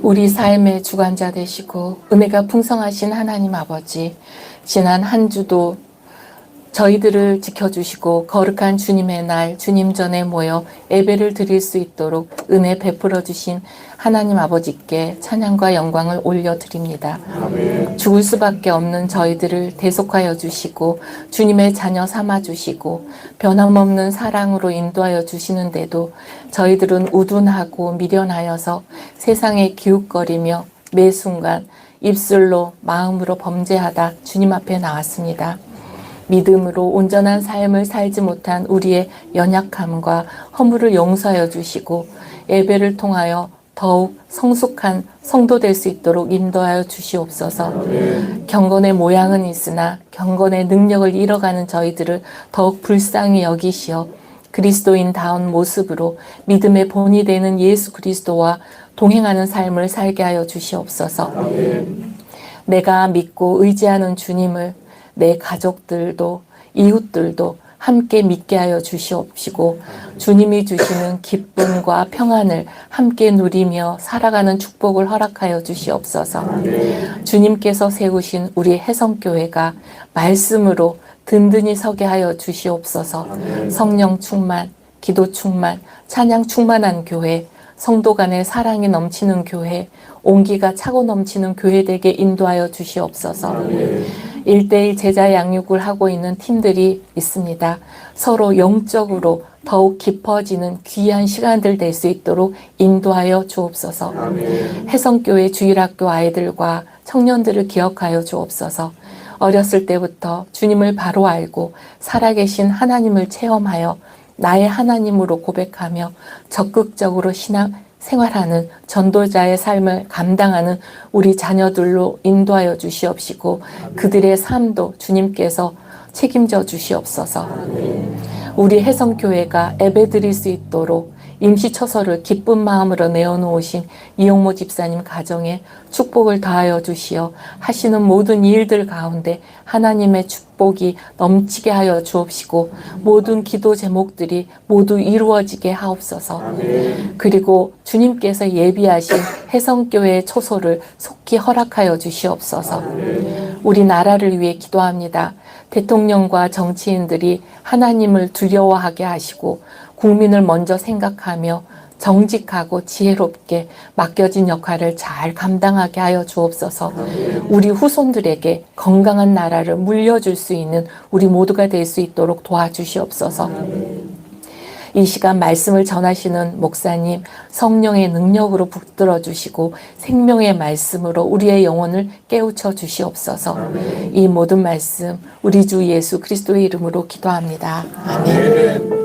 우리 삶의 주관자 되시고 은혜가 풍성하신 하나님 아버지, 지난 한 주도 저희들을 지켜주시고 거룩한 주님의 날 주님 전에 모여 예배를 드릴 수 있도록 은혜 베풀어 주신 하나님 아버지께 찬양과 영광을 올려드립니다. 아멘. 죽을 수밖에 없는 저희들을 대속하여 주시고 주님의 자녀 삼아 주시고 변함없는 사랑으로 인도하여 주시는데도 저희들은 우둔하고 미련하여서 세상에 기웃거리며 매 순간 입술로 마음으로 범죄하다 주님 앞에 나왔습니다. 믿음으로 온전한 삶을 살지 못한 우리의 연약함과 허물을 용서하여 주시고 예배를 통하여 더욱 성숙한 성도 될 수 있도록 인도하여 주시옵소서. 경건의 모양은 있으나 경건의 능력을 잃어가는 저희들을 더욱 불쌍히 여기시어 그리스도인다운 모습으로 믿음의 본이 되는 예수 그리스도와 동행하는 삶을 살게 하여 주시옵소서. 내가 믿고 의지하는 주님을 내 가족들도 이웃들도 함께 믿게 하여 주시옵시고 주님이 주시는 기쁨과 평안을 함께 누리며 살아가는 축복을 허락하여 주시옵소서. 주님께서 세우신 우리 혜성교회가 말씀으로 든든히 서게 하여 주시옵소서. 성령 충만, 기도 충만, 찬양 충만한 교회, 성도 간의 사랑이 넘치는 교회, 온기가 차고 넘치는 교회되게 인도하여 주시옵소서. 1:1 제자 양육을 하고 있는 팀들이 있습니다. 서로 영적으로 더욱 깊어지는 귀한 시간들 될 수 있도록 인도하여 주옵소서. 혜성교회 주일학교 아이들과 청년들을 기억하여 주옵소서. 어렸을 때부터 주님을 바로 알고 살아계신 하나님을 체험하여 나의 하나님으로 고백하며 적극적으로 신앙 생활하는 전도자의 삶을 감당하는 우리 자녀들로 인도하여 주시옵시고 그들의 삶도 주님께서 책임져 주시옵소서. 우리 혜성교회가 예배드릴 수 있도록 임시처소를 기쁜 마음으로 내어놓으신 이용모 집사님 가정에 축복을 더하여 주시어 하시는 모든 일들 가운데 하나님의 축복이 넘치게 하여 주옵시고 모든 기도 제목들이 모두 이루어지게 하옵소서. 그리고 주님께서 예비하신 혜성교회의 초소를 속히 허락하여 주시옵소서. 우리나라를 위해 기도합니다. 대통령과 정치인들이 하나님을 두려워하게 하시고 국민을 먼저 생각하며 정직하고 지혜롭게 맡겨진 역할을 잘 감당하게 하여 주옵소서. 우리 후손들에게 건강한 나라를 물려줄 수 있는 우리 모두가 될 수 있도록 도와주시옵소서. 이 시간 말씀을 전하시는 목사님 성령의 능력으로 붙들어 주시고 생명의 말씀으로 우리의 영혼을 깨우쳐 주시옵소서. 이 모든 말씀 우리 주 예수 그리스도의 이름으로 기도합니다. 아멘.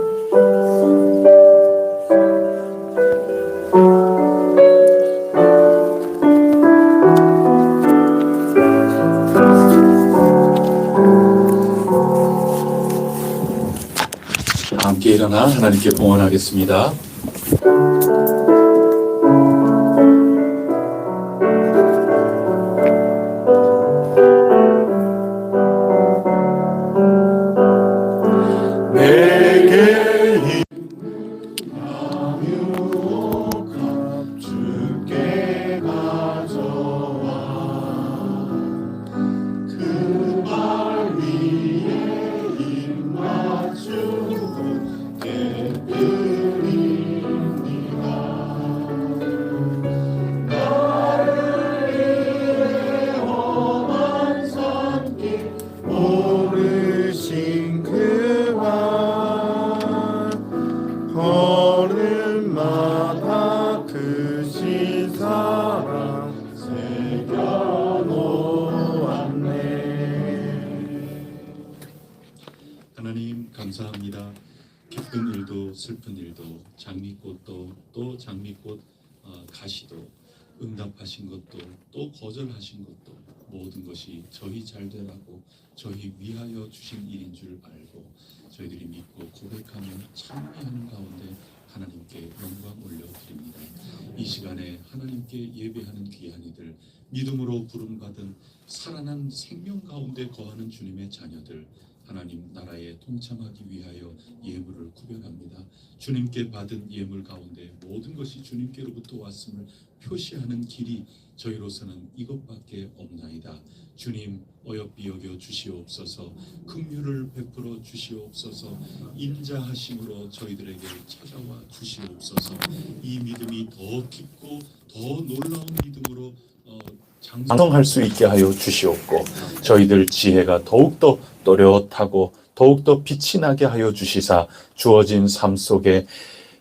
함께 일어나 하나님께 봉헌하겠습니다. 하나님 감사합니다. 기쁜 일도 슬픈 일도 장미꽃도 또 장미꽃 가시도 응답하신 것도 또 거절하신 것도 모든 것이 저희 잘 되라고 저희 위하여 주신 일인 줄 알고 저희들이 믿고 고백하며 참여하는 가운데 하나님께 영광 올려드립니다. 이 시간에 하나님께 예배하는 귀한 이들, 믿음으로 부름받은 살아난 생명 가운데 거하는 주님의 자녀들 하나님 나라에 동참하기 위하여 예물을 구별합니다. 주님께 받은 예물 가운데 모든 것이 주님께로부터 왔음을 표시하는 길이 저희로서는 이것밖에 없나이다. 주님 어여삐 여겨 주시옵소서. 긍휼을 베풀어 주시옵소서. 인자하심으로 저희들에게 찾아와 주시옵소서. 이 믿음이 더 깊고 더 놀라운 믿음으로 장성할 수 있게 하여 주시옵고, 저희들 지혜가 더욱더 또렷하고 더욱더 빛이 나게 하여 주시사 주어진 삶 속에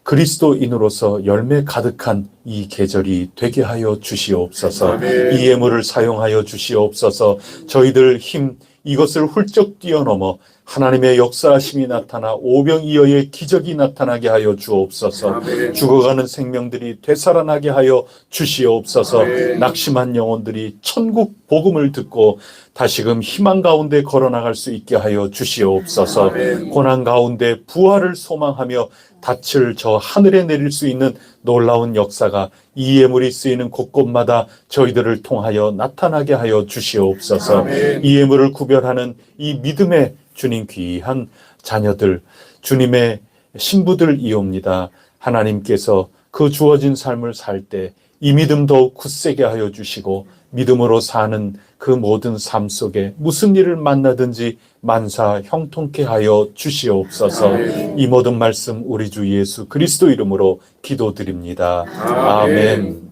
그리스도인으로서 열매 가득한 이 계절이 되게 하여 주시옵소서. 이 예물을 사용하여 주시옵소서. 저희들 힘 이것을 훌쩍 뛰어넘어 하나님의 역사하심이 나타나 오병이어의 기적이 나타나게 하여 주옵소서. 죽어가는 생명들이 되살아나게 하여 주시옵소서. 낙심한 영혼들이 천국 복음을 듣고 다시금 희망 가운데 걸어나갈 수 있게 하여 주시옵소서. 고난 가운데 부활을 소망하며 닻을 저 하늘에 내릴 수 있는 놀라운 역사가 이 예물이 쓰이는 곳곳마다 저희들을 통하여 나타나게 하여 주시옵소서. 이 예물을 구별하는 이 믿음의 주님 귀한 자녀들, 주님의 신부들이옵니다. 하나님께서 그 주어진 삶을 살 때 이 믿음 더욱 굳세게 하여 주시고, 믿음으로 사는 그 모든 삶 속에 무슨 일을 만나든지 만사 형통케 하여 주시옵소서. 이 모든 말씀 우리 주 예수 그리스도 이름으로 기도드립니다. 아멘.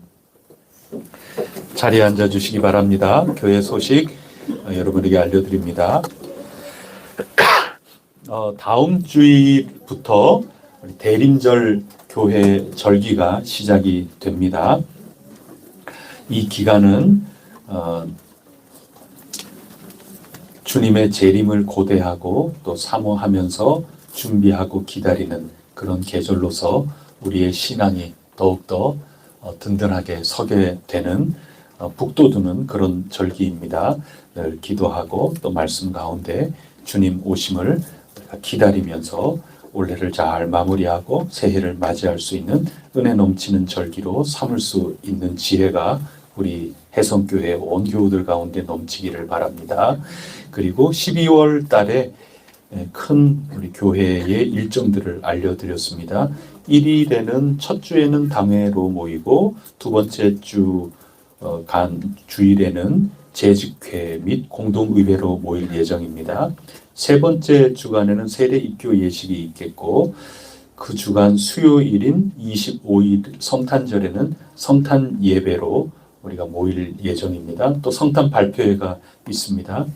자리에 앉아 주시기 바랍니다. 교회 소식 여러분에게 알려드립니다. 다음 주부터 대림절 교회 절기가 시작이 됩니다. 이 기간은 주님의 재림을 고대하고 또 사모하면서 준비하고 기다리는 그런 계절로서 우리의 신앙이 더욱더 든든하게 서게 되는 북돋우는 그런 절기입니다. 늘 기도하고 또 말씀 가운데 주님 오심을 기다리면서 올해를 잘 마무리하고 새해를 맞이할 수 있는 은혜 넘치는 절기로 삼을 수 있는 지혜가 우리 해성교회 온 교우들 가운데 넘치기를 바랍니다. 그리고 12월 달에 큰 우리 교회의 일정들을 알려드렸습니다. 1일에는 첫 주에는 당회로 모이고 두 번째 주 주일에는 재직회 및 공동의회로 모일 예정입니다. 세 번째 주간에는 세례 입교 예식이 있겠고, 그 주간 수요일인 25일 성탄절에는 성탄 예배로 우리가 모일 예정입니다. 또 성탄 발표회가 있습니다.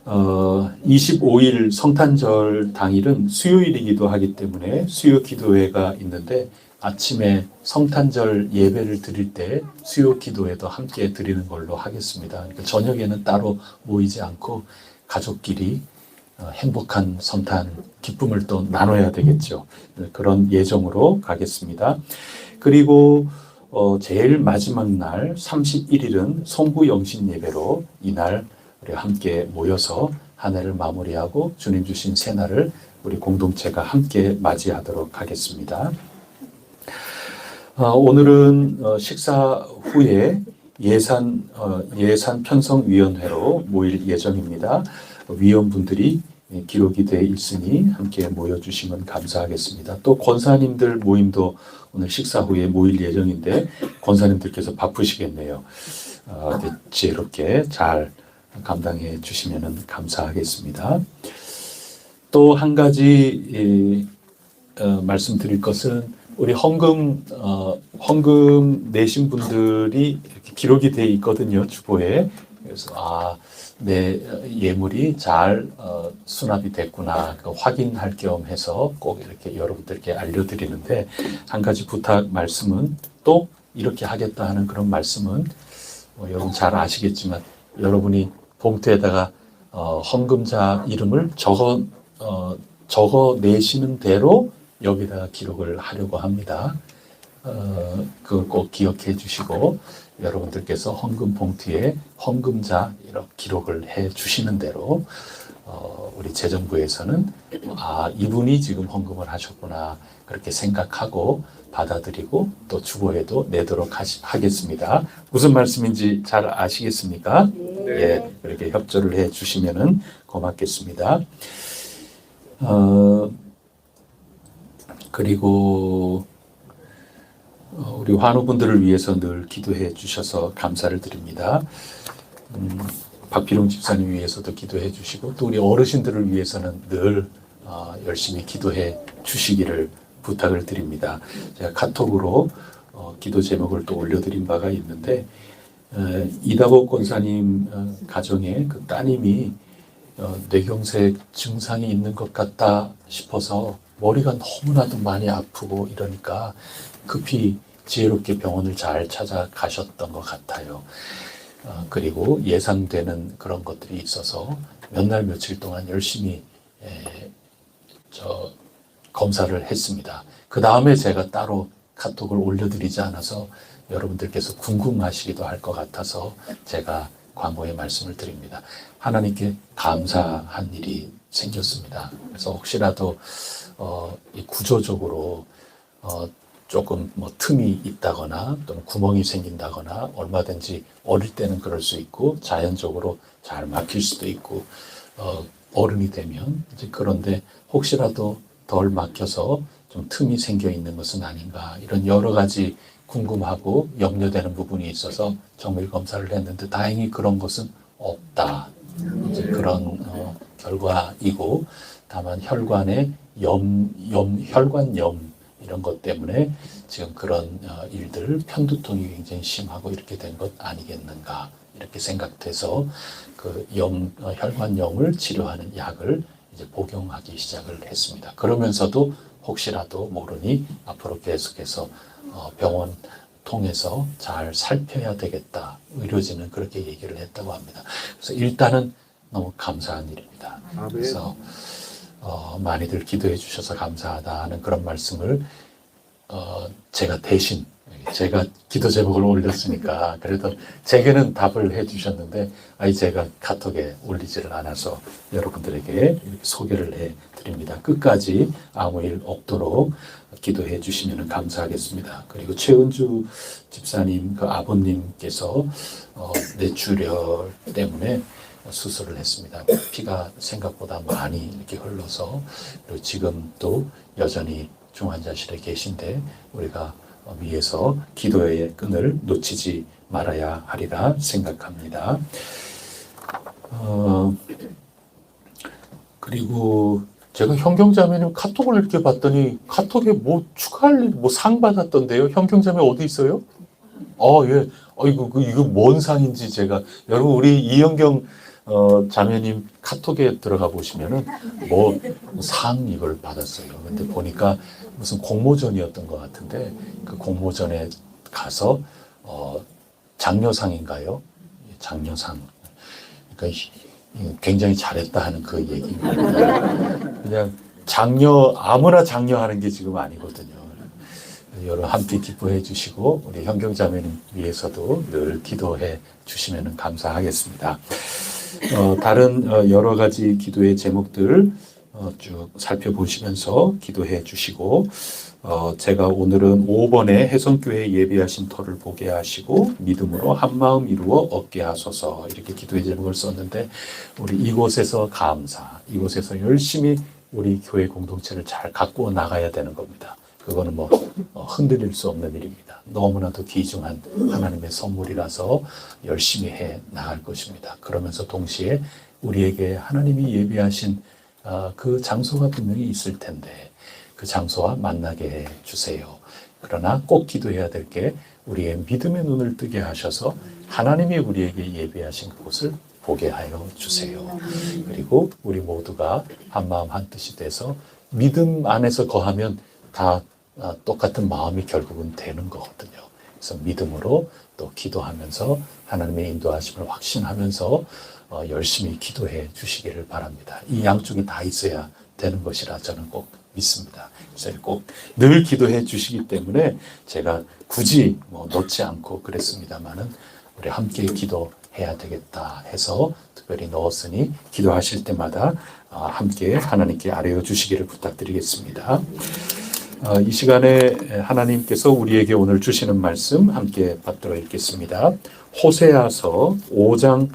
25일 성탄절 당일은 수요일이기도 하기 때문에 수요 기도회가 있는데, 아침에 성탄절 예배를 드릴 때 수요 기도회도 함께 드리는 걸로 하겠습니다. 그러니까 저녁에는 따로 모이지 않고 가족끼리 행복한 성탄 기쁨을 또 나눠야 되겠죠. 그런 예정으로 가겠습니다. 그리고 제일 마지막 날 31일은 송구영신 예배로 이날 우리 함께 모여서 한 해를 마무리하고 주님 주신 새날을 우리 공동체가 함께 맞이하도록 하겠습니다. 오늘은 식사 후에 예산 편성위원회로 모일 예정입니다. 위원분들이 기록이 되어 있으니 함께 모여주시면 감사하겠습니다. 또 권사님들 모임도 오늘 식사 후에 모일 예정인데 권사님들께서 바쁘시겠네요. 지혜롭게 잘 감당해 주시면 감사하겠습니다. 또 한 가지 말씀드릴 것은, 우리 헌금 내신 분들이 이렇게 기록이 되어 있거든요, 주보에. 그래서 내 예물이 잘 수납이 됐구나 확인할 겸 해서 꼭 이렇게 여러분들께 알려드리는데, 한 가지 부탁 말씀은, 또 이렇게 하겠다 하는 그런 말씀은 여러분 잘 아시겠지만, 여러분이 봉투에다가 헌금자 이름을 적어 내시는 대로 여기다가 기록을 하려고 합니다. 그걸 꼭 기억해 주시고, 여러분들께서 헌금 봉투에 헌금자 이렇게 기록을 해 주시는 대로 우리 재정부에서는 이분이 지금 헌금을 하셨구나 그렇게 생각하고 받아들이고 또 주보에도 내도록 하겠습니다. 무슨 말씀인지 잘 아시겠습니까? 네. 예. 그렇게 협조를 해 주시면은 고맙겠습니다. 그리고 우리 환우분들을 위해서 늘 기도해 주셔서 감사를 드립니다. 박필웅 집사님 위해서도 기도해 주시고 또 우리 어르신들을 위해서는 늘 열심히 기도해 주시기를 부탁을 드립니다. 제가 카톡으로 기도 제목을 또 올려드린 바가 있는데 이다복 권사님 가정에 그 따님이 뇌경색 증상이 있는 것 같다 싶어서 머리가 너무나도 많이 아프고 이러니까 급히 지혜롭게 병원을 잘 찾아가셨던 것 같아요. 그리고 예상되는 그런 것들이 있어서 몇 날 며칠 동안 열심히 검사를 했습니다. 그 다음에 제가 따로 카톡을 올려드리지 않아서 여러분들께서 궁금하시기도 할 것 같아서 제가 광고의 말씀을 드립니다. 하나님께 감사한 일이 생겼습니다. 그래서 혹시라도 구조적으로 조금 뭐 틈이 있다거나 또는 구멍이 생긴다거나 얼마든지 어릴 때는 그럴 수 있고 자연적으로 잘 막힐 수도 있고 어른이 되면 이제 그런데 혹시라도 덜 막혀서 좀 틈이 생겨 있는 것은 아닌가 이런 여러 가지 궁금하고 염려되는 부분이 있어서 정밀 검사를 했는데 다행히 그런 것은 없다. 이제 그런 결과이고 다만 혈관의 혈관염 이런 것 때문에 지금 그런 일들 편두통이 굉장히 심하고 이렇게 된 것 아니겠는가 이렇게 생각돼서 그 혈관염을 치료하는 약을 이제 복용하기 시작을 했습니다. 그러면서도 혹시라도 모르니 앞으로 계속해서 병원 통해서 잘 살펴야 되겠다. 의료진은 그렇게 얘기를 했다고 합니다. 그래서 일단은 너무 감사한 일입니다. 그래서 많이들 기도해 주셔서 감사하다는 그런 말씀을 제가 대신 제가 기도 제목을 올렸으니까 그래도 제게는 답을 해 주셨는데 제가 카톡에 올리지를 않아서 여러분들에게 이렇게 소개를 해 드립니다. 끝까지 아무 일 없도록 기도해 주시면 감사하겠습니다. 그리고 최은주 집사님 그 아버님께서 뇌출혈 때문에 수술을 했습니다. 피가 생각보다 많이 이렇게 흘러서 그리고 지금 또 여전히 중환자실에 계신데 우리가 위에서 기도의 끈을 놓치지 말아야 하리라 생각합니다. 그리고 제가 현경자매님 카톡을 이렇게 봤더니 카톡에 뭐 축하할 일, 뭐 상 받았던데요. 현경자매 어디 있어요? 예. 이거 뭔 상인지 제가 여러분 우리 이현경 자매님 카톡에 들어가 보시면은 뭐 상 이걸 받았어요. 근데 보니까 무슨 공모전이었던 것 같은데 그 공모전에 가서 장려상인가요? 장려상. 그러니까 굉장히 잘했다 하는 그 얘기입니다. 그냥 아무나 장려하는 게 지금 아니거든요. 여러분 함께 기뻐해 주시고 우리 현경자매님 위해서도 늘 기도해 주시면 감사하겠습니다. 다른 여러 가지 기도의 제목들 쭉 살펴보시면서 기도해 주시고 제가 오늘은 5번에 혜성교회 예비하신 터를 보게 하시고 믿음으로 한마음 이루어 얻게 하소서 이렇게 기도의 제목을 썼는데 우리 이곳에서 이곳에서 열심히 우리 교회 공동체를 잘 가꾸어 나가야 되는 겁니다. 그거는 뭐 흔들릴 수 없는 일입니다. 너무나도 귀중한 하나님의 선물이라서 열심히 해 나갈 것입니다. 그러면서 동시에 우리에게 하나님이 예비하신 그 장소가 분명히 있을 텐데 그 장소와 만나게 해 주세요. 그러나 꼭 기도해야 될 게 우리의 믿음의 눈을 뜨게 하셔서 하나님이 우리에게 예비하신 그곳을 보게 하여 주세요. 그리고 우리 모두가 한마음 한뜻이 돼서 믿음 안에서 거하면 다 똑같은 마음이 결국은 되는 거거든요. 그래서 믿음으로 또 기도하면서 하나님의 인도하심을 확신하면서 열심히 기도해 주시기를 바랍니다. 이 양쪽이 다 있어야 되는 것이라 저는 꼭 믿습니다. 그래서 꼭 늘 기도해 주시기 때문에 제가 굳이 넣지 않고 그랬습니다만은 우리 함께 기도해야 되겠다 해서 특별히 넣었으니 기도하실 때마다 함께 하나님께 아뢰어 주시기를 부탁드리겠습니다. 이 시간에 하나님께서 우리에게 오늘 주시는 말씀 함께 받들어 읽겠습니다. 호세아서 5장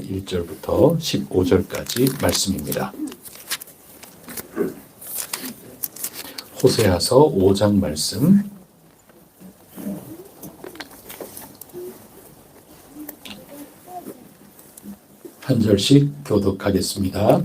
1절부터 15절까지 말씀입니다. 호세아서 5장 말씀. 한 절씩 교독하겠습니다.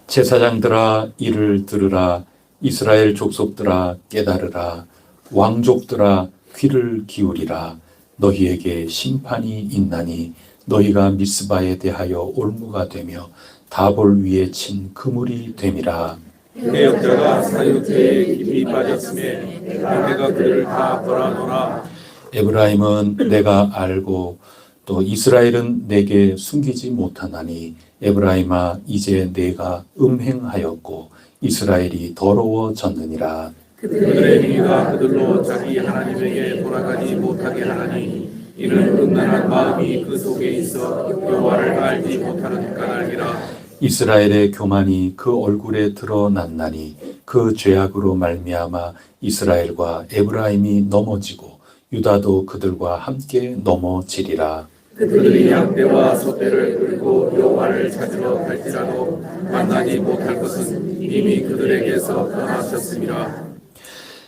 제사장들아 이를 들으라. 이스라엘 족속들아 깨달으라. 왕족들아 귀를 기울이라. 너희에게 심판이 있나니 너희가 미스바에 대하여 올무가 되며 다볼 위에 친 그물이 됨이라. 내 역자가 사육대에 깊이 빠졌음에 내가 그들을 다 벌하노라. 에브라임은 내가 알고 또 이스라엘은 내게 숨기지 못하나니 에브라임아 이제 내가 음행하였고 이스라엘이 더러워졌느니라. 그들의 행위가 그들로 자기 하나님에게 돌아가지 못하게 하나니 이는 음란한 마음이 그 속에 있어 여호와를 알지 못하는 까닭이라. 이스라엘의 교만이 그 얼굴에 드러났나니 그 죄악으로 말미암아 이스라엘과 에브라임이 넘어지고 유다도 그들과 함께 넘어지리라. 그들이 양떼와 소떼를 끌고 여호와를 찾으러 갈지라도 만나지 못할 것은 이미 그들에게서 떠나셨음이라.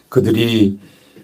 그들이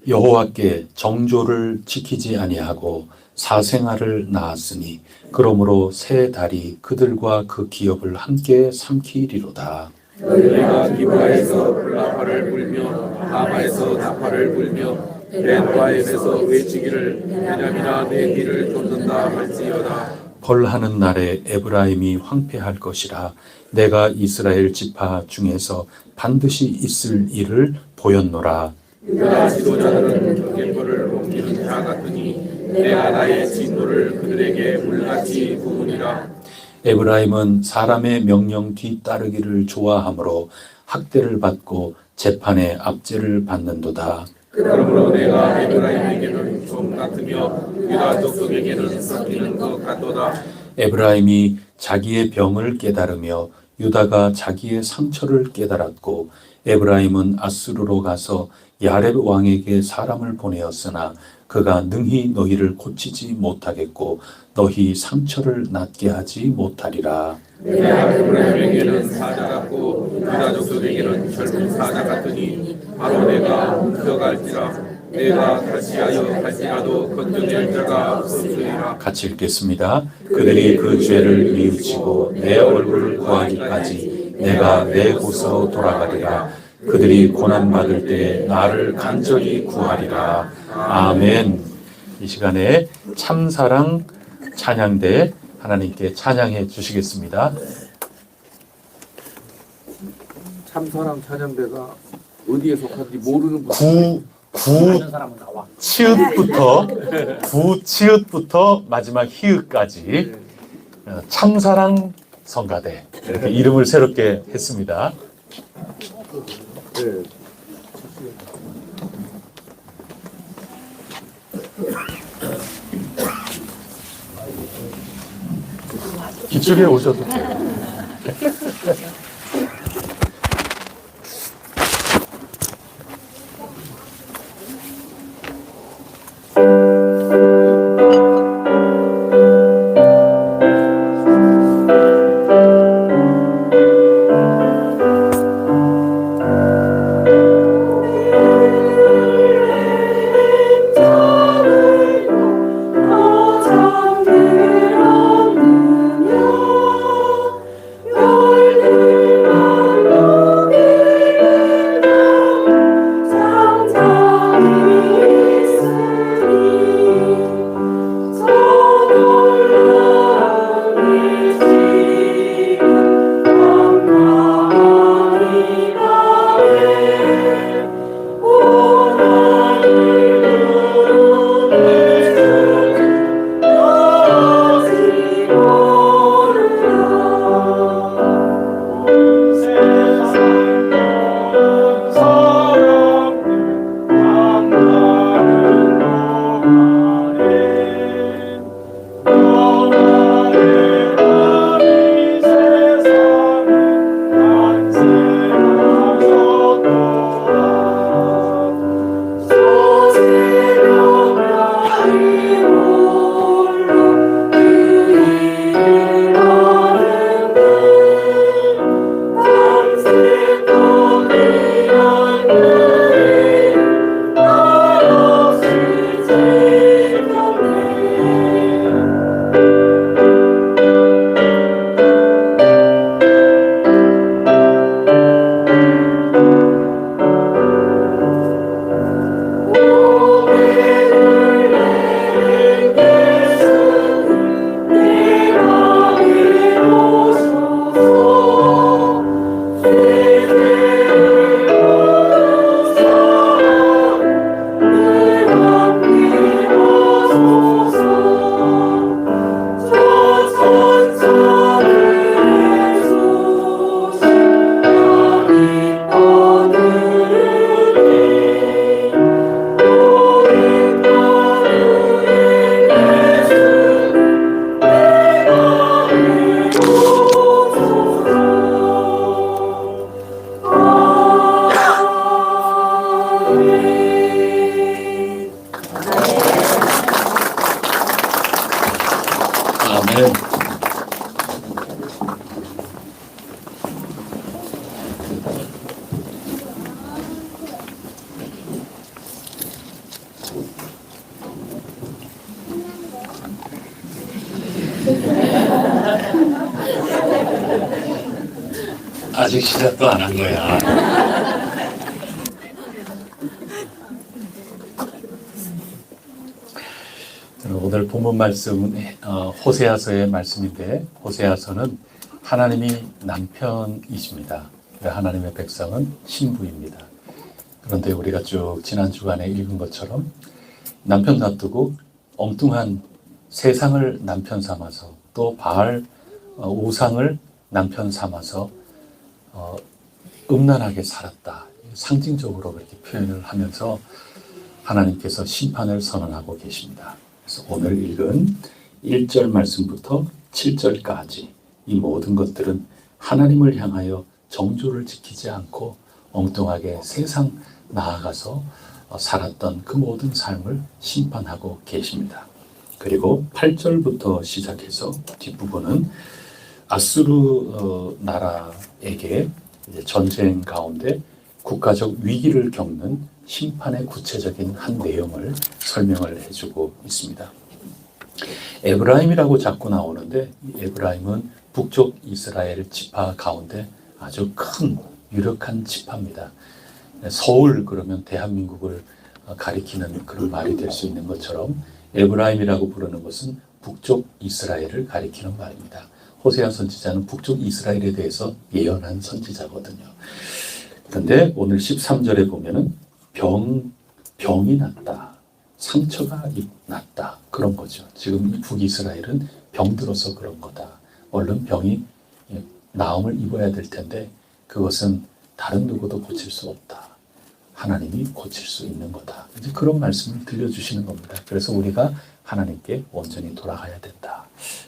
여호와께 정조를 지키지 아니하고 사생아를 낳았으니 그러므로 새 달이 그들과 그 기업을 함께 삼키리로다. 너희가 기브라에서 플라파를 불며 라마에서 나파를 불며 벤바임에서 외치기를 베냐민아 내 길을 쫓는다 할지어다. 벌하는 날에 에브라임이 황폐할 것이라. 내가 이스라엘 지파 중에서 반드시 있을 일을 보였노라. 유다 지도자들은 경계벌을 옮기는 자 같으니 내가 나의 진노를 그들에게 물같이 부으니라. 에브라임은 사람의 명령 뒤따르기를 좋아하므로 학대를 받고 재판에 압제를 받는도다. 그러므로 내가 에브라임에게는 종 같으며 유다 족속에게는 섞이는 것 같도다. 에브라임이 자기의 병을 깨달으며 유다가 자기의 상처를 깨달았고 에브라임은 아수르로 가서 야렙 왕에게 사람을 보내었으나 그가 능히 너희를 고치지 못하겠고 너희 상처를 낫게 하지 못하리라. 내가 에브라임에게는 사자 같고 유다 족속에게는 젊은 사자 같으니 바로 내가 훔쳐갈지라. 내가 다시 하여 갈지라도 건져낼 자가 없으리라. 같이 읽겠습니다. 그들이 그 죄를 뉘우치고 내 얼굴을 구하기까지 내가 내 곳으로 돌아가리라. 그들이 고난받을 때 나를 간절히 구하리라. 아멘. 이 시간에 참사랑 찬양대 하나님께 찬양해 주시겠습니다. 참사랑 찬양대가 어디에 속한지 모르는 분 치읓부터 마지막 히읗까지 참사랑 성가대 이렇게 이름을 새롭게 했습니다. 네. 이쪽에 오셔도 돼요. 아멘. 아직 시작도 안 한 거야. 오늘 본문 말씀은 호세아서의 말씀인데, 호세아서는 하나님이 남편이십니다. 하나님의 백성은 신부입니다. 그런데 우리가 쭉 지난 주간에 읽은 것처럼 남편 놔두고 엉뚱한 세상을 남편 삼아서, 또 바알 우상을 남편 삼아서 음란하게 살았다, 상징적으로 그렇게 표현을 하면서 하나님께서 심판을 선언하고 계십니다. 그래서 오늘 읽은 1절 말씀부터 7절까지 이 모든 것들은 하나님을 향하여 정조를 지키지 않고 엉뚱하게 세상 나아가서 살았던 그 모든 삶을 심판하고 계십니다. 그리고 8절부터 시작해서 뒷부분은 아수르 나라에게 전쟁 가운데 국가적 위기를 겪는 심판의 구체적인 한 내용을 설명을 해주고 있습니다. 에브라임이라고 자꾸 나오는데, 에브라임은 북쪽 이스라엘 지파 가운데 아주 큰 유력한 지파입니다. 서울 그러면 대한민국을 가리키는 그런 말이 될 수 있는 것처럼 에브라임이라고 부르는 것은 북쪽 이스라엘을 가리키는 말입니다. 호세아 선지자는 북쪽 이스라엘에 대해서 예언한 선지자거든요. 그런데 오늘 13절에 보면은 병이 났다, 상처가 났다, 그런 거죠. 지금 북이스라엘은 병들어서 그런 거다. 얼른 병이 나음을 입어야 될 텐데 그것은 다른 누구도 고칠 수 없다. 하나님이 고칠 수 있는 거다. 이제 그런 말씀을 들려주시는 겁니다. 그래서 우리가 하나님께 온전히 돌아가야 된다.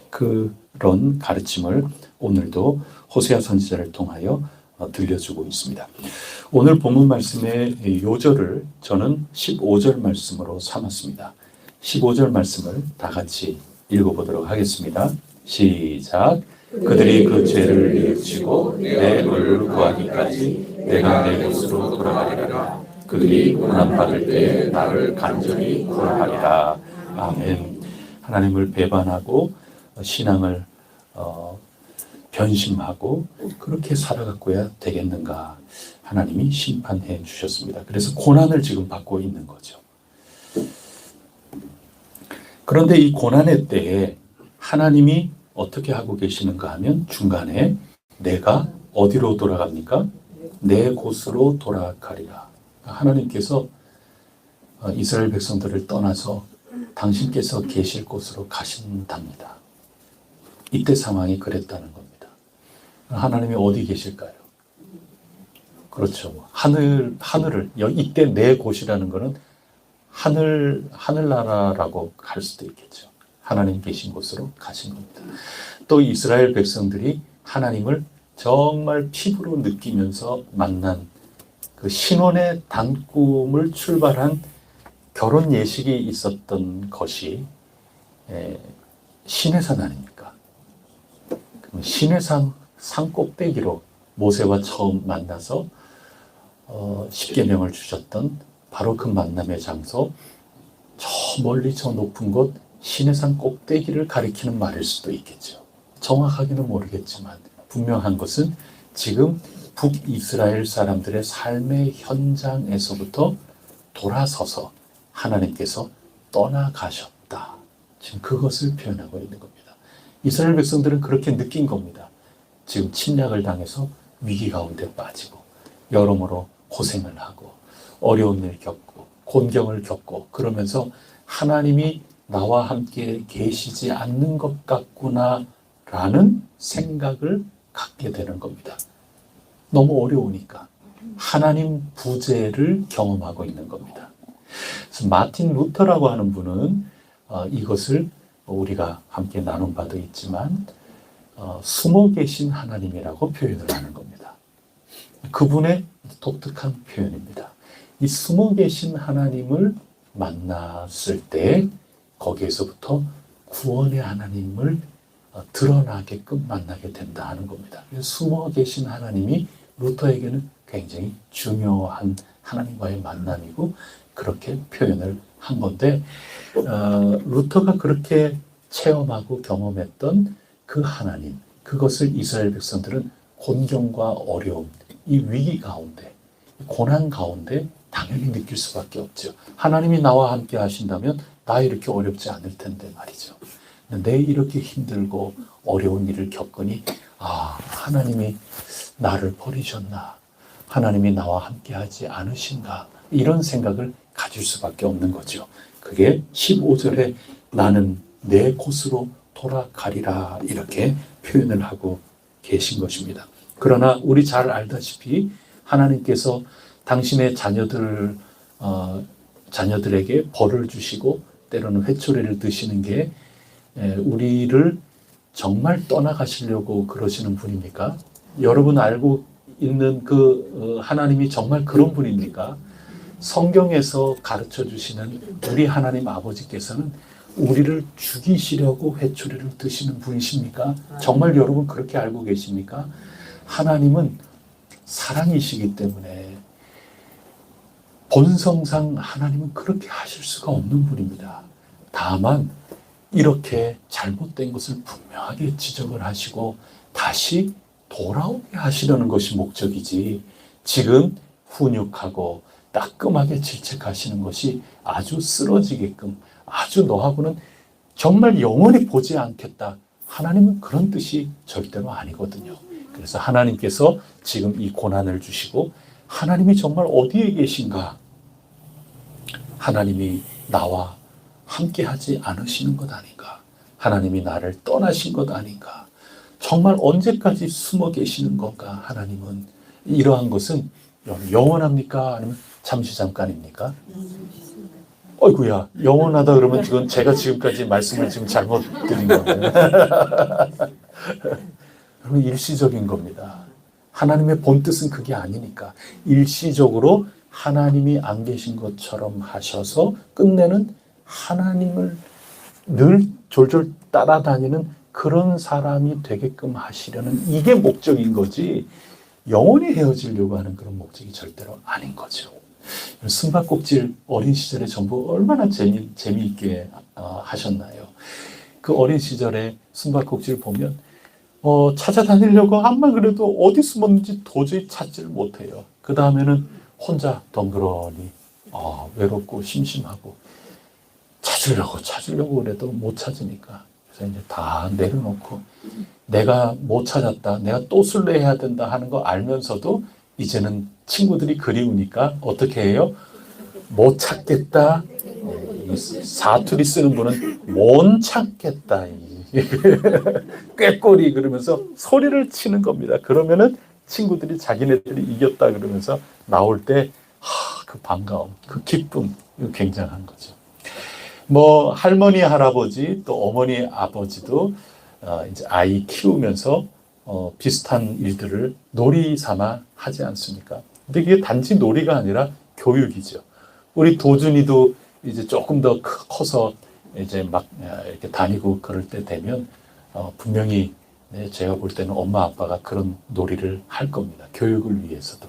그런 가르침을 오늘도 호세아 선지자를 통하여 들려주고 있습니다. 오늘 본문 말씀의 요절을 저는 15절 말씀으로 삼았습니다. 15절 말씀을 다 같이 읽어보도록 하겠습니다. 시작. 그들이 그 죄를 뉘우치고 내 얼굴을 구하기까지 내가 내 곳으로 돌아가리라. 그들이 고난받을 때에 나를 간절히 구하리라. 아멘. 하나님을 배반하고 신앙을 변심하고 그렇게 살아가고야 되겠는가. 하나님이 심판해 주셨습니다. 그래서 고난을 지금 받고 있는 거죠. 그런데 이 고난의 때에 하나님이 어떻게 하고 계시는가 하면 중간에 내가 어디로 돌아갑니까? 내 곳으로 돌아가리라. 하나님께서 이스라엘 백성들을 떠나서 당신께서 계실 곳으로 가신답니다. 이때 상황이 그랬다는 겁니다. 하나님이 어디 계실까요? 그렇죠. 하늘을, 이때 내 곳이라는 것은 하늘나라라고 할 수도 있겠죠. 하나님 계신 곳으로 가신 겁니다. 또 이스라엘 백성들이 하나님을 정말 피부로 느끼면서 만난 그 신혼의 단꿈을 출발한 결혼 예식이 있었던 것이 시내산 아닙니까? 신내산 산 꼭대기로 모세와 처음 만나서 10계명을 주셨던 바로 그 만남의 장소, 저 멀리 저 높은 곳 시내산 꼭대기를 가리키는 말일 수도 있겠죠. 정확하게는 모르겠지만 분명한 것은 지금 북이스라엘 사람들의 삶의 현장에서부터 돌아서서 하나님께서 떠나가셨다. 지금 그것을 표현하고 있는 겁니다. 이스라엘 백성들은 그렇게 느낀 겁니다. 지금 침략을 당해서 위기 가운데 빠지고 여러모로 고생을 하고 어려운 일 겪고 곤경을 겪고 그러면서 하나님이 나와 함께 계시지 않는 것 같구나 라는 생각을 갖게 되는 겁니다. 너무 어려우니까 하나님 부재를 경험하고 있는 겁니다. 그래서 마틴 루터라고 하는 분은 이것을 우리가 함께 나눈 바도 있지만 숨어 계신 하나님이라고 표현을 하는 겁니다. 그분의 독특한 표현입니다. 이 숨어 계신 하나님을 만났을 때 거기에서부터 구원의 하나님을 드러나게끔 만나게 된다 하는 겁니다. 숨어 계신 하나님이 루터에게는 굉장히 중요한 하나님과의 만남이고 그렇게 표현을 한 건데 루터가 그렇게 체험하고 경험했던 그 하나님, 그것을 이스라엘 백성들은 곤경과 어려움, 이 위기 가운데, 고난 가운데 당연히 느낄 수밖에 없죠. 하나님이 나와 함께 하신다면 나 이렇게 어렵지 않을 텐데 말이죠. 내 이렇게 힘들고 어려운 일을 겪으니 하나님이 나를 버리셨나? 하나님이 나와 함께 하지 않으신가? 이런 생각을 가질 수밖에 없는 거죠. 그게 15절에 나는 내 곳으로 돌아가리라 이렇게 표현을 하고 계신 것입니다. 그러나 우리 잘 알다시피 하나님께서 당신의 자녀들에게 벌을 주시고 때로는 회초리를 드시는 게 우리를 정말 떠나가시려고 그러시는 분입니까? 여러분 알고 있는 그 하나님이 정말 그런 분입니까? 성경에서 가르쳐 주시는 우리 하나님 아버지께서는 우리를 죽이시려고 회초리를 드시는 분이십니까? 정말 여러분 그렇게 알고 계십니까? 하나님은 사랑이시기 때문에 본성상 하나님은 그렇게 하실 수가 없는 분입니다. 다만 이렇게 잘못된 것을 분명하게 지적을 하시고 다시 돌아오게 하시려는 것이 목적이지 지금 훈육하고 따끔하게 질책하시는 것이 아주 쓰러지게끔 아주 너하고는 정말 영원히 보지 않겠다. 하나님은 그런 뜻이 절대로 아니거든요. 그래서 하나님께서 지금 이 고난을 주시고 하나님이 정말 어디에 계신가? 하나님이 나와 함께 하지 않으시는 것 아닌가? 하나님이 나를 떠나신 것 아닌가? 정말 언제까지 숨어 계시는 건가? 하나님은 이러한 것은 영원합니까? 아니면 잠시 잠깐입니까? 어이구야, 영원하다 그러면 이건 제가 지금까지 말씀을 지금 잘못 드린 거예요. 여러분 일시적인 겁니다. 하나님의 본뜻은 그게 아니니까 일시적으로 하나님이 안 계신 것처럼 하셔서 끝내는 하나님을 늘 졸졸 따라다니는 그런 사람이 되게끔 하시려는 이게 목적인 거지 영원히 헤어지려고 하는 그런 목적이 절대로 아닌 거죠. 숨바꼭질 어린 시절에 전부 얼마나 재미있게 하셨나요? 그 어린 시절에 숨바꼭질 보면 찾아다니려고 한만 그래도 어디 숨었는지 도저히 찾지를 못해요. 그 다음에는 혼자 덩그러니 외롭고 심심하고 찾으려고 그래도 못 찾으니까 그래서 이제 다 내려놓고 내가 못 찾았다, 내가 또 술래해야 된다 하는 거 알면서도 이제는 친구들이 그리우니까 어떻게 해요? 못 찾겠다. 사투리 쓰는 분은 못 찾겠다. 꾀꼬리 그러면서 소리를 치는 겁니다. 그러면은 친구들이 자기네들이 이겼다 그러면서 나올 때 그 반가움, 그 기쁨, 이거 굉장한 거죠. 뭐 할머니, 할아버지 또 어머니, 아버지도 이제 아이 키우면서 비슷한 일들을 놀이 삼아 하지 않습니까? 근데 이게 단지 놀이가 아니라 교육이죠. 우리 도준이도 이제 조금 더 커서 이제 막 이렇게 다니고 그럴 때 되면 분명히 네, 제가 볼 때는 엄마 아빠가 그런 놀이를 할 겁니다. 교육을 위해서도.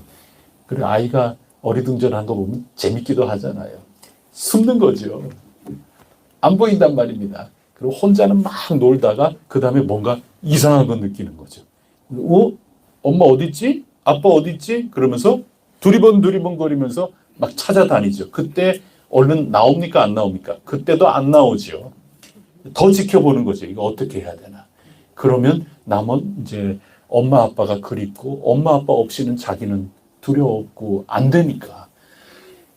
그리고 아이가 어리둥절한 거 보면 재밌기도 하잖아요. 숨는 거죠. 안 보인단 말입니다. 그리고 혼자는 막 놀다가 그 다음에 뭔가 이상한 거 느끼는 거죠. 엄마 어디 있지? 아빠 어디 있지? 그러면서 두리번 거리면서 막 찾아다니죠. 그때 얼른 나옵니까? 안 나옵니까? 그때도 안 나오죠. 더 지켜보는 거죠. 이거 어떻게 해야 되나? 그러면 남은 이제 엄마 아빠가 그립고 엄마 아빠 없이는 자기는 두려웠고 안 되니까.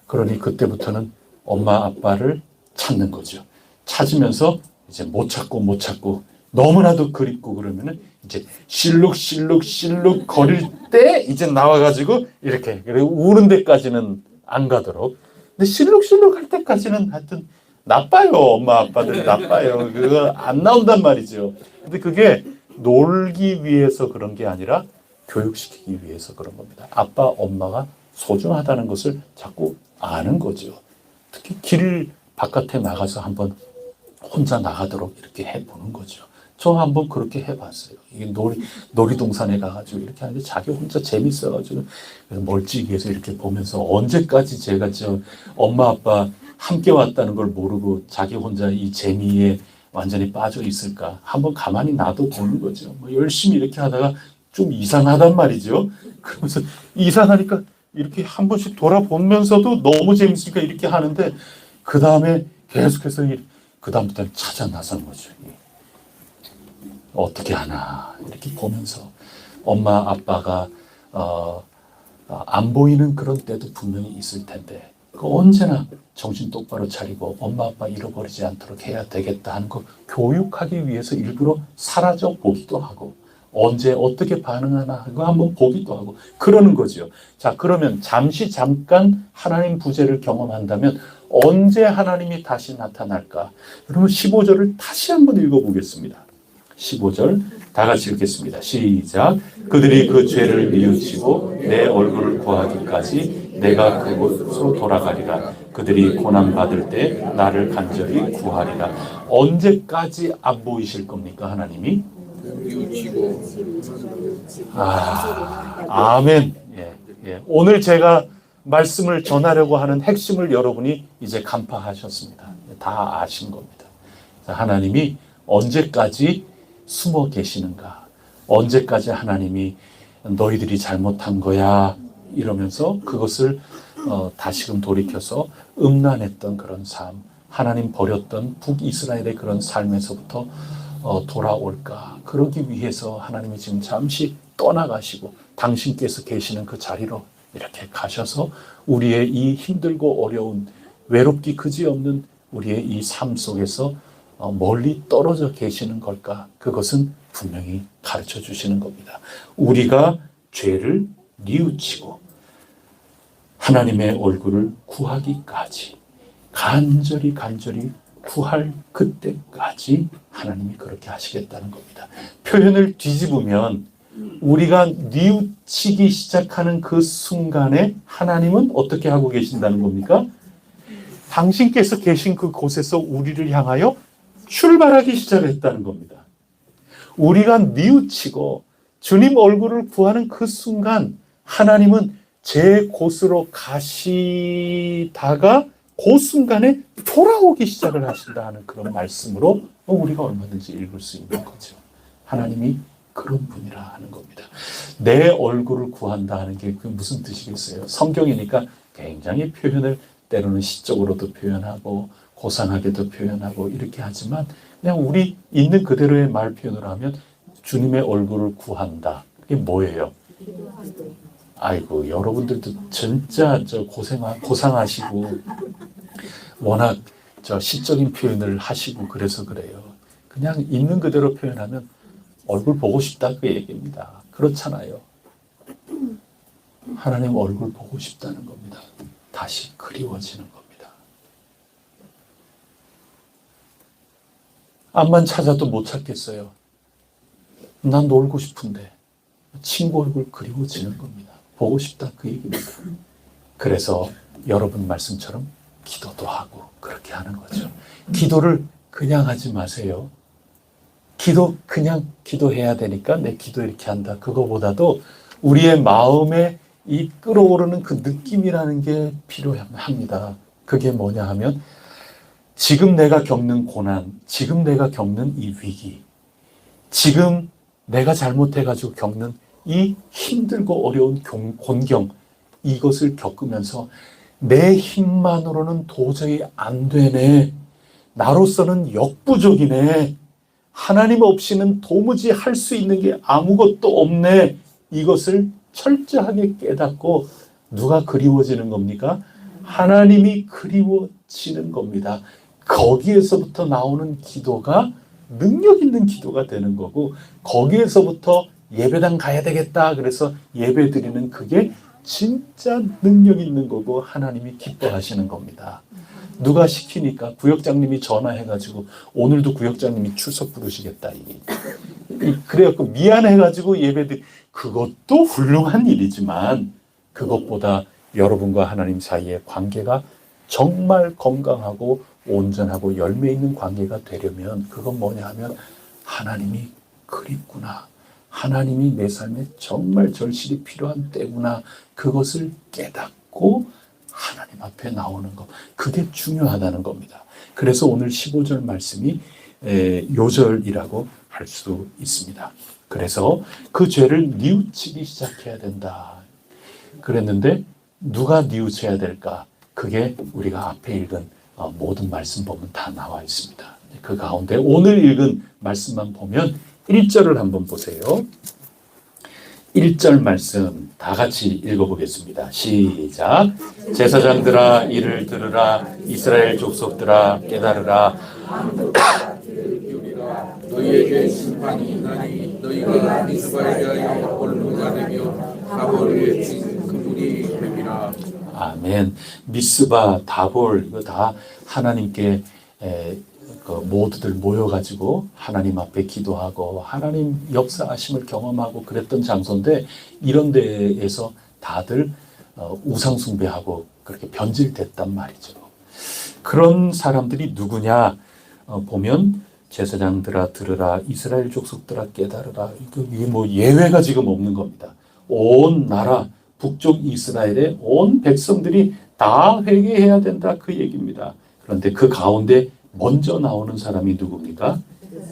그러니 그때부터는 엄마 아빠를 찾는 거죠. 찾으면서 이제 못 찾고 너무나도 그립고 그러면은 이제 실룩 거릴 때 이제 나와가지고 이렇게 그리고 우는 데까지는 안 가도록. 근데 실룩 할 때까지는 하여튼 나빠요. 엄마 아빠들 나빠요. 그거 안 나온단 말이죠. 근데 그게 놀기 위해서 그런 게 아니라 교육시키기 위해서 그런 겁니다. 아빠, 엄마가 소중하다는 것을 자꾸 아는 거죠. 특히 길 바깥에 나가서 한번 혼자 나가도록 이렇게 해보는 거죠. 저 한번 그렇게 해봤어요. 이게 놀이동산에 가가지고 이렇게 하는데 자기 혼자 재밌어가지고 멀찍이에서 이렇게 보면서 언제까지 제가 저 엄마 아빠 함께 왔다는 걸 모르고 자기 혼자 이 재미에 완전히 빠져 있을까? 한번 가만히 놔둬 보는 거죠. 뭐 열심히 이렇게 하다가 좀 이상하단 말이죠. 그러면서 이상하니까 이렇게 한 번씩 돌아보면서도 너무 재밌으니까 이렇게 하는데 그 다음에 계속해서 그 다음부터는 찾아 나선 거죠. 어떻게 하나 이렇게 보면서 엄마 아빠가 안 보이는 그런 때도 분명히 있을 텐데 언제나 정신 똑바로 차리고 엄마 아빠 잃어버리지 않도록 해야 되겠다 하는 거 교육하기 위해서 일부러 사라져 보기도 하고 언제 어떻게 반응하나 하고 한번 보기도 하고 그러는 거죠. 자, 그러면 잠깐 하나님 부재를 경험한다면 언제 하나님이 다시 나타날까? 여러분 15절을 다시 한번 읽어보겠습니다. 15절 다 같이 읽겠습니다. 시작. 그들이 그 죄를 뉘우치고 내 얼굴을 구하기까지 내가 그곳으로 돌아가리라. 그들이 고난받을 때 나를 간절히 구하리라. 언제까지 안 보이실 겁니까 하나님이? 뉘우치고 아멘. 예. 오늘 제가 말씀을 전하려고 하는 핵심을 여러분이 이제 간파하셨습니다. 다 아신 겁니다. 하나님이 언제까지 숨어 계시는가? 언제까지 하나님이 너희들이 잘못한 거야? 이러면서 그것을 다시금 돌이켜서 음란했던 그런 삶, 하나님 버렸던 북이스라엘의 그런 삶에서부터 돌아올까? 그러기 위해서 하나님이 지금 잠시 떠나가시고 당신께서 계시는 그 자리로 이렇게 가셔서 우리의 이 힘들고 어려운 외롭기 그지없는 우리의 이 삶 속에서 멀리 떨어져 계시는 걸까? 그것은 분명히 가르쳐 주시는 겁니다. 우리가 죄를 뉘우치고 하나님의 얼굴을 구하기까지 간절히 구할 그때까지 하나님이 그렇게 하시겠다는 겁니다. 표현을 뒤집으면 우리가 뉘우치기 시작하는 그 순간에 하나님은 어떻게 하고 계신다는 겁니까? 당신께서 계신 그 곳에서 우리를 향하여 출발하기 시작했다는 겁니다. 우리가 뉘우치고 주님 얼굴을 구하는 그 순간 하나님은 제 곳으로 가시다가 그 순간에 돌아오기 시작을 하신다는 그런 말씀으로 우리가 얼마든지 읽을 수 있는 거죠. 하나님이 그런 분이라 하는 겁니다. 내 얼굴을 구한다 하는 게 그 무슨 뜻이겠어요? 성경이니까 굉장히 표현을 때로는 시적으로도 표현하고 고상하게도 표현하고 이렇게 하지만 그냥 우리 있는 그대로의 말 표현을 하면 주님의 얼굴을 구한다. 그게 뭐예요? 아이고 여러분들도 진짜 고상하시고 워낙 시적인 표현을 하시고 그래서 그래요. 그냥 있는 그대로 표현하면 얼굴 보고 싶다 그 얘기입니다. 그렇잖아요. 하나님 얼굴 보고 싶다는 겁니다. 다시 그리워지는 겁니다. 암만 찾아도 못 찾겠어요. 난 놀고 싶은데 친구 얼굴 그리워지는 겁니다. 보고 싶다 그 얘기입니다. 그래서 여러분 말씀처럼 기도도 하고 그렇게 하는 거죠. 기도를 그냥 하지 마세요. 그냥 기도해야 되니까 내 기도 이렇게 한다. 그거보다도 우리의 마음에 이 끓어오르는 그 느낌이라는 게 필요합니다. 그게 뭐냐 하면 지금 내가 겪는 고난, 지금 내가 겪는 이 위기, 지금 내가 잘못해가지고 겪는 이 힘들고 어려운 곤경, 이것을 겪으면서 내 힘만으로는 도저히 안 되네. 나로서는 역부족이네. 하나님 없이는 도무지 할 수 있는 게 아무것도 없네. 이것을 철저하게 깨닫고 누가 그리워지는 겁니까? 하나님이 그리워지는 겁니다. 거기에서부터 나오는 기도가 능력 있는 기도가 되는 거고, 거기에서부터 예배당 가야 되겠다 그래서 예배 드리는 그게 진짜 능력 있는 거고 하나님이 기뻐하시는 겁니다. 누가 시키니까 구역장님이 전화해가지고 오늘도 구역장님이 출석 부르시겠다. 그래갖고 미안해가지고 예배드리, 그것도 훌륭한 일이지만 그것보다 여러분과 하나님 사이의 관계가 정말 건강하고 온전하고 열매 있는 관계가 되려면 그건 뭐냐 하면 하나님이 그립구나. 하나님이 내 삶에 정말 절실히 필요한 때구나. 그것을 깨닫고 하나님 앞에 나오는 것. 그게 중요하다는 겁니다. 그래서 오늘 15절 말씀이 요절이라고 할 수 있습니다. 그래서 그 죄를 뉘우치기 시작해야 된다. 그랬는데 누가 뉘우쳐야 될까? 그게 우리가 앞에 읽은 모든 말씀 보면 다 나와 있습니다. 그 가운데 오늘 읽은 말씀만 보면 1절을 한번 보세요. 1절 말씀 다 같이 읽어보겠습니다. 시작. 제사장들아 이를 들으라. 이스라엘 족속들아 깨달으라. 너희에게 심판이 있나니 너희가 미스바에 대하여 올무가 되며 다볼에 친 그물이 됨이라. 아멘. 미스바, 다볼 이거 다 하나님께 그 모두들 모여가지고 하나님 앞에 기도하고 하나님 역사하심을 경험하고 그랬던 장소인데 이런 데에서 다들 우상 숭배하고 그렇게 변질됐단 말이죠. 그런 사람들이 누구냐 보면 제사장들아 들으라. 이스라엘 족속들아 깨달으라. 이게 뭐 예외가 지금 없는 겁니다. 온 나라 북쪽 이스라엘의 온 백성들이 다 회개해야 된다 그 얘기입니다. 그런데 그 가운데 먼저 나오는 사람이 누굽니까?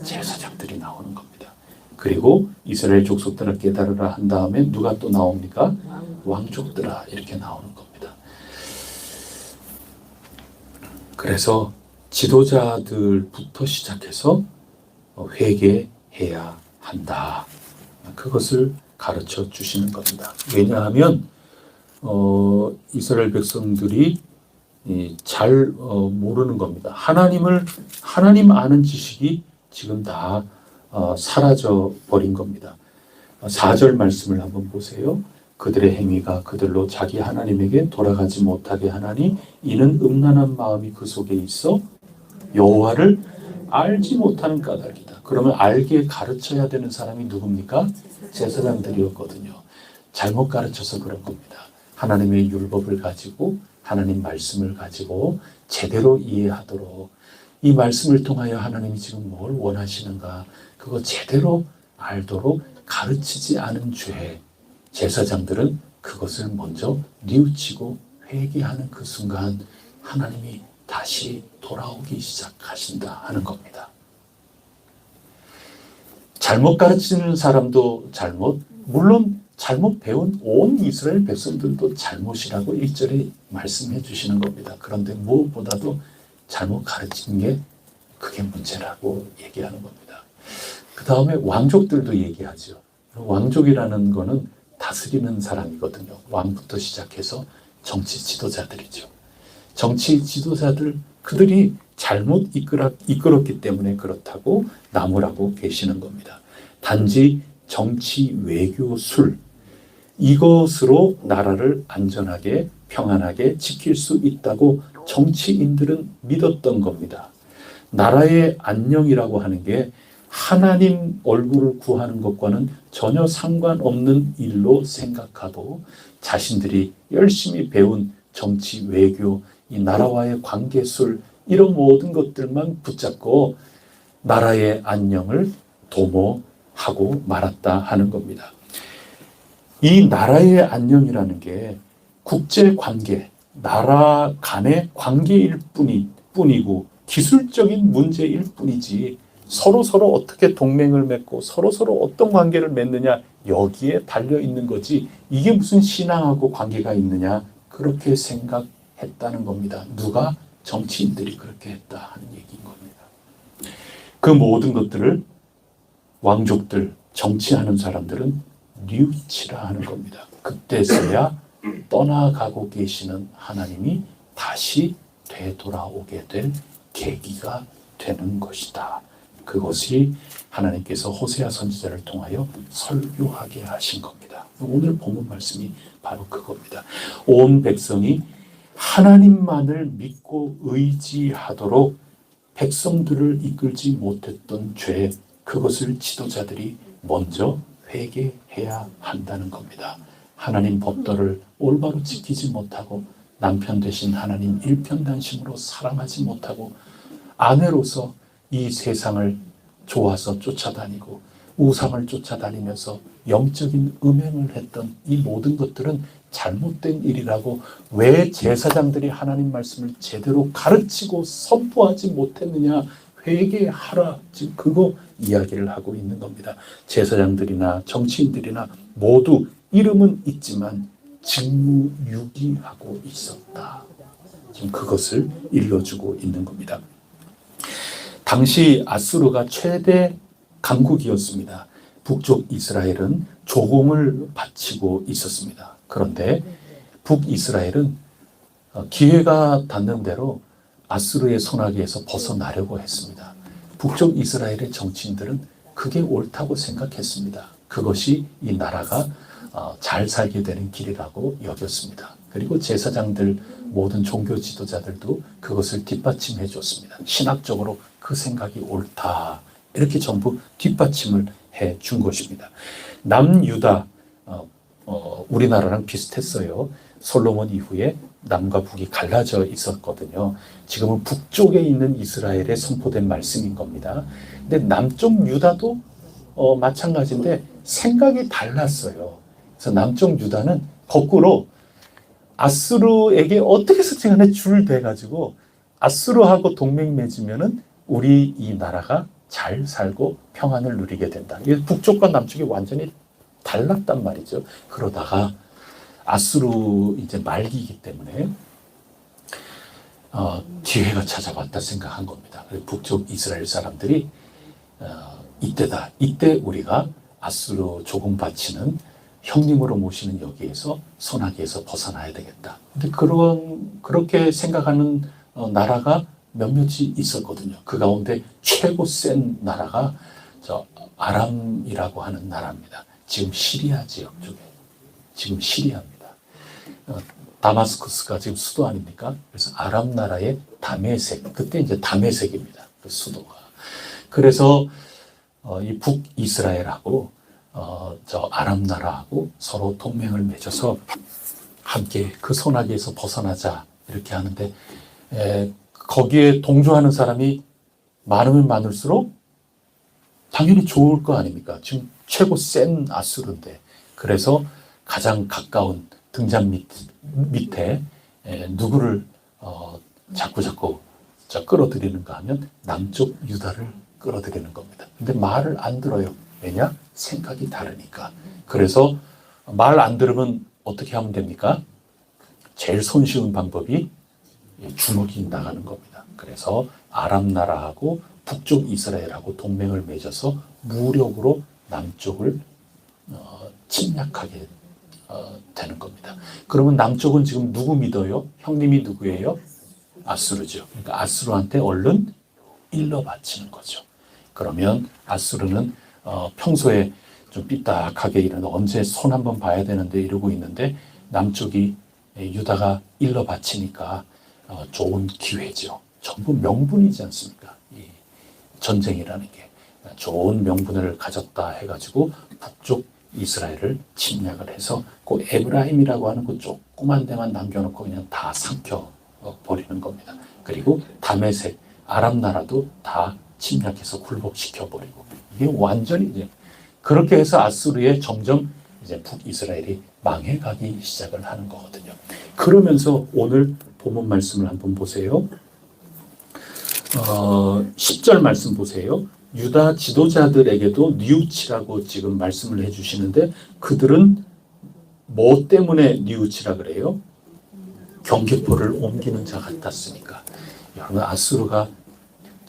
제사장들이 나오는 겁니다. 그리고 이스라엘 족속들아 깨달으라 한 다음에 누가 또 나옵니까? 왕족들아 이렇게 나오는 겁니다. 그래서 지도자들부터 시작해서 회개해야 한다. 그것을 가르쳐 주시는 겁니다. 왜냐하면 이스라엘 백성들이 잘 모르는 겁니다. 하나님 아는 지식이 지금 다 사라져 버린 겁니다. 4절 말씀을 한번 보세요. 그들의 행위가 그들로 자기 하나님에게 돌아가지 못하게 하나니 이는 음란한 마음이 그 속에 있어 여호와를 알지 못하는 까닭이다. 그러면 알게 가르쳐야 되는 사람이 누굽니까? 제사장들이었거든요. 잘못 가르쳐서 그런 겁니다. 하나님의 율법을 가지고 하나님 말씀을 가지고 제대로 이해하도록 이 말씀을 통하여 하나님이 지금 뭘 원하시는가 그거 제대로 알도록 가르치지 않은 죄 제사장들은 그것을 먼저 뉘우치고 회개하는 그 순간 하나님이 다시 돌아오기 시작하신다 하는 겁니다. 잘못 가르치는 사람도 잘못, 물론 잘못 배운 온 이스라엘 백성들도 잘못이라고 1절에 말씀해 주시는 겁니다. 그런데 무엇보다도 잘못 가르친 게 그게 문제라고 얘기하는 겁니다. 그 다음에 왕족들도 얘기하죠. 왕족이라는 거는 다스리는 사람이거든요. 왕부터 시작해서 정치 지도자들이죠. 정치 지도자들 그들이 잘못 이끌었기 때문에 그렇다고 나무라고 계시는 겁니다. 단지 정치 외교술 이것으로 나라를 안전하게 평안하게 지킬 수 있다고 정치인들은 믿었던 겁니다. 나라의 안녕이라고 하는 게 하나님 얼굴을 구하는 것과는 전혀 상관없는 일로 생각하고 자신들이 열심히 배운 정치 외교 이 나라와의 관계술 이런 모든 것들만 붙잡고 나라의 안녕을 도모하고 말았다 하는 겁니다. 이 나라의 안녕이라는 게 국제관계, 나라 간의 관계일 뿐이고 기술적인 문제일 뿐이지 서로 어떻게 동맹을 맺고 서로 어떤 관계를 맺느냐 여기에 달려 있는 거지 이게 무슨 신앙하고 관계가 있느냐 그렇게 생각했다는 겁니다. 누가? 정치인들이 그렇게 했다 하는 얘기인 겁니다. 그 모든 것들을 왕족들, 정치하는 사람들은 뉘우치라 하는 겁니다. 그때서야 떠나가고 계시는 하나님이 다시 되돌아오게 될 계기가 되는 것이다. 그것이 하나님께서 호세아 선지자를 통하여 설교하게 하신 겁니다. 오늘 본문 말씀이 바로 그겁니다. 온 백성이 하나님만을 믿고 의지하도록 백성들을 이끌지 못했던 죄, 그것을 지도자들이 먼저 회개해야 한다는 겁니다. 하나님 법도를 올바로 지키지 못하고 남편 되신 하나님 일편단심으로 사랑하지 못하고 아내로서 이 세상을 좋아서 쫓아다니고 우상을 쫓아다니면서 영적인 음행을 했던 이 모든 것들은 잘못된 일이라고 왜 제사장들이 하나님 말씀을 제대로 가르치고 선포하지 못했느냐 회개하라. 지금 그거 이야기를 하고 있는 겁니다. 제사장들이나 정치인들이나 모두 이름은 있지만 직무유기하고 있었다. 지금 그것을 일러주고 있는 겁니다. 당시 아수르가 최대 강국이었습니다. 북쪽 이스라엘은 조공을 바치고 있었습니다. 그런데 북이스라엘은 기회가 닿는 대로 아수르의 손아귀에서 벗어나려고 했습니다. 북쪽 이스라엘의 정치인들은 그게 옳다고 생각했습니다. 그것이 이 나라가 잘 살게 되는 길이라고 여겼습니다. 그리고 제사장들, 모든 종교 지도자들도 그것을 뒷받침해 줬습니다. 신학적으로 그 생각이 옳다. 이렇게 전부 뒷받침을 해 준 것입니다. 남유다, 우리나라랑 비슷했어요. 솔로몬 이후에 남과 북이 갈라져 있었거든요. 지금은 북쪽에 있는 이스라엘에 선포된 말씀인 겁니다. 근데 남쪽 유다도 마찬가지인데 생각이 달랐어요. 그래서 남쪽 유다는 거꾸로 아수르에게 어떻게 해서든 간에 줄 대가지고 아수르하고 동맹 맺으면은 우리 이 나라가 잘 살고 평안을 누리게 된다. 북쪽과 남쪽이 완전히 달랐단 말이죠. 그러다가 아수르 이제 말기이기 때문에 기회가 찾아왔다 생각한 겁니다. 북쪽 이스라엘 사람들이 이때다. 이때 우리가 아수르 조공 바치는 형님으로 모시는 여기에서 손아귀에서 벗어나야 되겠다. 근데 그렇게 생각하는 나라가 몇몇이 있었거든요. 그 가운데 최고 센 나라가 저 아람이라고 하는 나라입니다. 지금 시리아 지역 쪽에. 지금 시리아입니다. 다마스쿠스가 지금 수도 아닙니까? 그래서 아람 나라의 다메섹, 그때 이제 다메섹입니다. 그 수도가. 그래서 이 북이스라엘하고 저 아람 나라하고 서로 동맹을 맺어서 함께 그 손아귀에서 벗어나자 이렇게 하는데 거기에 동조하는 사람이 많으면 많을수록 당연히 좋을 거 아닙니까? 지금 최고 센 아수르인데 그래서 가장 가까운 등잔 밑에 누구를 자꾸 끌어들이는가 하면 남쪽 유다를 끌어들이는 겁니다. 근데 말을 안 들어요. 왜냐? 생각이 다르니까. 그래서 말 안 들으면 어떻게 하면 됩니까? 제일 손쉬운 방법이 주먹이 나가는 겁니다. 그래서 아람 나라하고 북쪽 이스라엘하고 동맹을 맺어서 무력으로 남쪽을 침략하게 되는 겁니다. 그러면 남쪽은 지금 누구 믿어요? 형님이 누구예요? 아수르죠. 그러니까 아수르한테 얼른 일러 바치는 거죠. 그러면 아수르는 평소에 좀 삐딱하게 이런 언제 손 한번 봐야 되는데 이러고 있는데 남쪽이 유다가 일러 바치니까 좋은 기회죠. 전부 명분이지 않습니까? 이 전쟁이라는 게 좋은 명분을 가졌다 해가지고 북쪽 이스라엘을 침략을 해서 그 에브라임이라고 하는 그 조그만 데만 남겨놓고 그냥 다 삼켜 버리는 겁니다. 그리고 다메섹, 아람 나라도 다 침략해서 굴복시켜 버리고 이게 완전히 이제 그렇게 해서 아수르에 점점 이제 북이스라엘이 망해가기 시작을 하는 거거든요. 그러면서 오늘 본문 말씀을 한번 보세요. 10절 말씀 보세요. 유다 지도자들에게도 뉘우치라고 지금 말씀을 해주시는데 그들은 뭐 때문에 뉘우치라 그래요? 경계포를 옮기는 자 같았으니까. 여러분 아수르가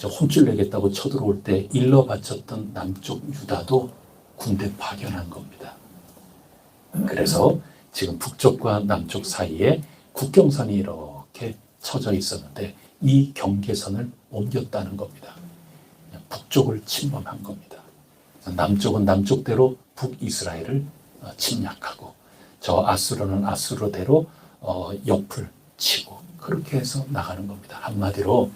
혼쭐 내겠다고 쳐들어올 때 일러 바쳤던 남쪽 유다도 군대 파견한 겁니다. 그래서 지금 북쪽과 남쪽 사이에 국경선이 이렇게 쳐져 있었는데 이 경계선을 옮겼다는 겁니다. 북쪽을 침범한 겁니다. 남쪽은 남쪽대로 북이스라엘을 침략하고 저 아수르는 아수르대로 옆을 치고 그렇게 해서 나가는 겁니다. 한마디로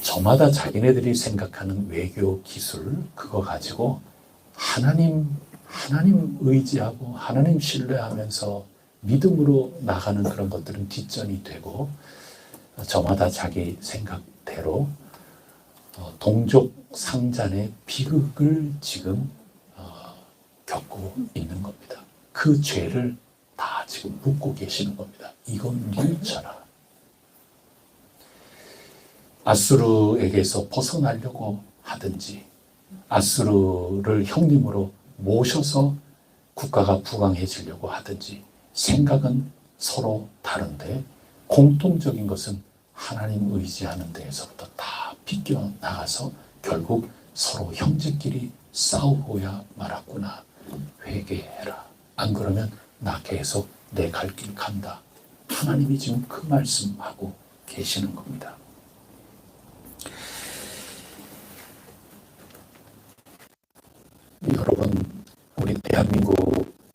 저마다 자기네들이 생각하는 외교 기술 그거 가지고 하나님 의지하고 하나님 신뢰하면서 믿음으로 나가는 그런 것들은 뒷전이 되고 저마다 자기 생각대로 동족 상잔의 비극을 지금 겪고 있는 겁니다. 그 죄를 다 지금 묻고 계시는 겁니다. 이건 뉘우쳐라. 아수르에게서 벗어나려고 하든지 아수르를 형님으로 모셔서 국가가 부강해지려고 하든지 생각은 서로 다른데 공통적인 것은 하나님 의지하는 데에서부터 다 비껴나가서 결국 서로 형제끼리 싸우고야 말았구나. 회개해라. 안 그러면 나 계속 내 갈 길 간다. 하나님이 지금 그 말씀하고 계시는 겁니다. 여러분, 우리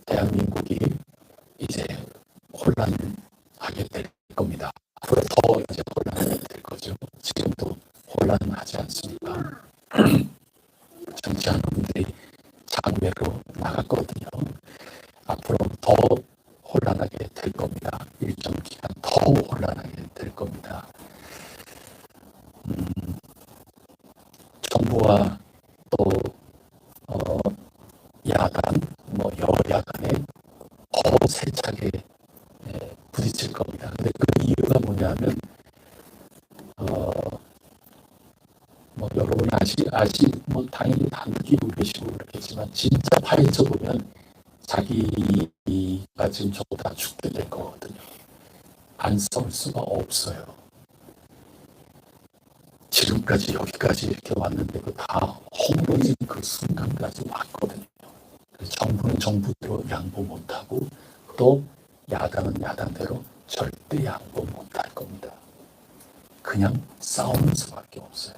대한민국이 이제 혼란하게 될 겁니다. 앞으로 더 이제 혼란하게 될 거죠. 지금도 혼란하지 않습니까? 정치하는 분들이 장외로 나갔거든요. 앞으로 더 혼란하게 될 겁니다. 일정 기간 더 혼란하게 될 겁니다. 정부와 또 야당, 여야간에 더 세차게 부딪힐 겁니다. 근데 그 이유가 뭐냐면 여러분이 당연히 다 느끼고 계시고 그렇겠지만 진짜 파헤쳐 보면 자기가 지금 저보다 죽게 될 거거든요. 안 싸울 수가 없어요. 지금까지 여기까지 이렇게 왔는데 그 다 허물어진 그 순간까지 왔거든요. 그래서 정부는 정부대로 양보 못하고 또 야당은 야당대로 절대 양보 못할 겁니다. 그냥 싸우는 수밖에 없어요.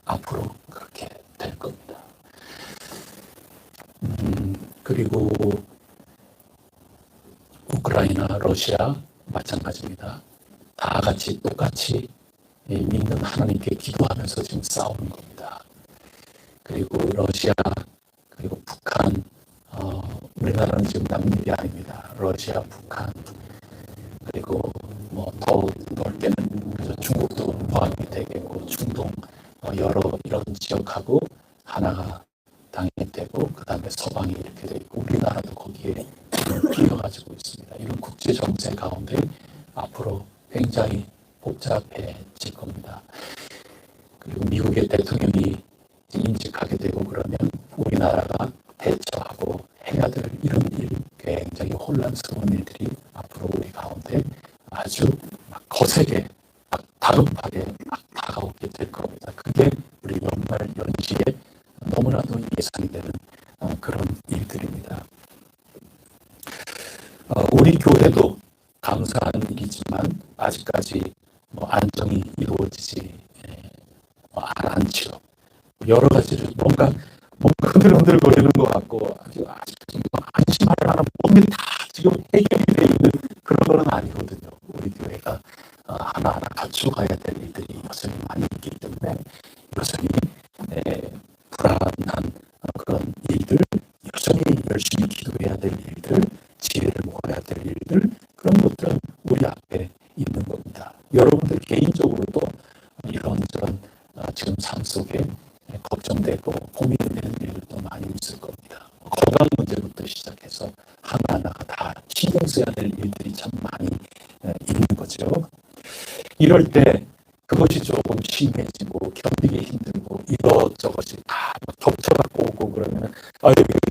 앞으로 그렇게 될 겁니다. 그리고 우크라이나, 러시아 마찬가지입니다. 다 같이 똑같이 믿는 하나님께 기도하면서 지금 싸우는 겁니다. 그리고 러시아, 그리고 북한, 우리나라는 지금 남일이 아닙니다. 러시아, 북한, 그리고 더 넓게는 중국도 포함이 되겠고, 중동 여러 이런 지역하고 하나가 당연히 되고, 그 다음에 서방이 이렇게 되고, 우리나라도 거기에 끼어가지고 있습니다. 이런 국제 정세 가운데 앞으로 굉장히 복잡해질 겁니다. 그리고 미국의 대통령이 임직하게 되고 그러면 우리나라가 대처하고 해야 될 이런 일, 굉장히 혼란스러운 일들이 앞으로 우리 가운데 아주 막 거세게, 막 다급하게 막 다가오게 될 겁니다. 그게 우리 연말 연시에 너무나도 예상이 되는 그런 일들입니다. 우리 교회도 감사한 일이지만 아직까지 안정이 이루어지지 않지요. 여러 가지로 뭔가 흔들흔들거리는 것 같고 아직 안심하라 하는 모든 게 다 지금 해결이 되어 있는 그런 건 아니거든요. 우리 교회가 하나하나 갖춰가야 될 일들이 여전히 많이 있기 때문에 여전히 불안한 그런 일들, 여전히 열심히 기도해야 될 일들, 지혜를 모아야 될 일들, 그런 것들은 우리 앞에 있는 겁니다. 여러분들 개인적으로도 이런저런 지금 삶 속에 걱정 신경 써야 될 일들이 참 많이 있는 거죠. 이럴 때 그것이 조금 심해지고 견디기 힘들고 이것저것이 다 겹쳐갖고 오고 그러면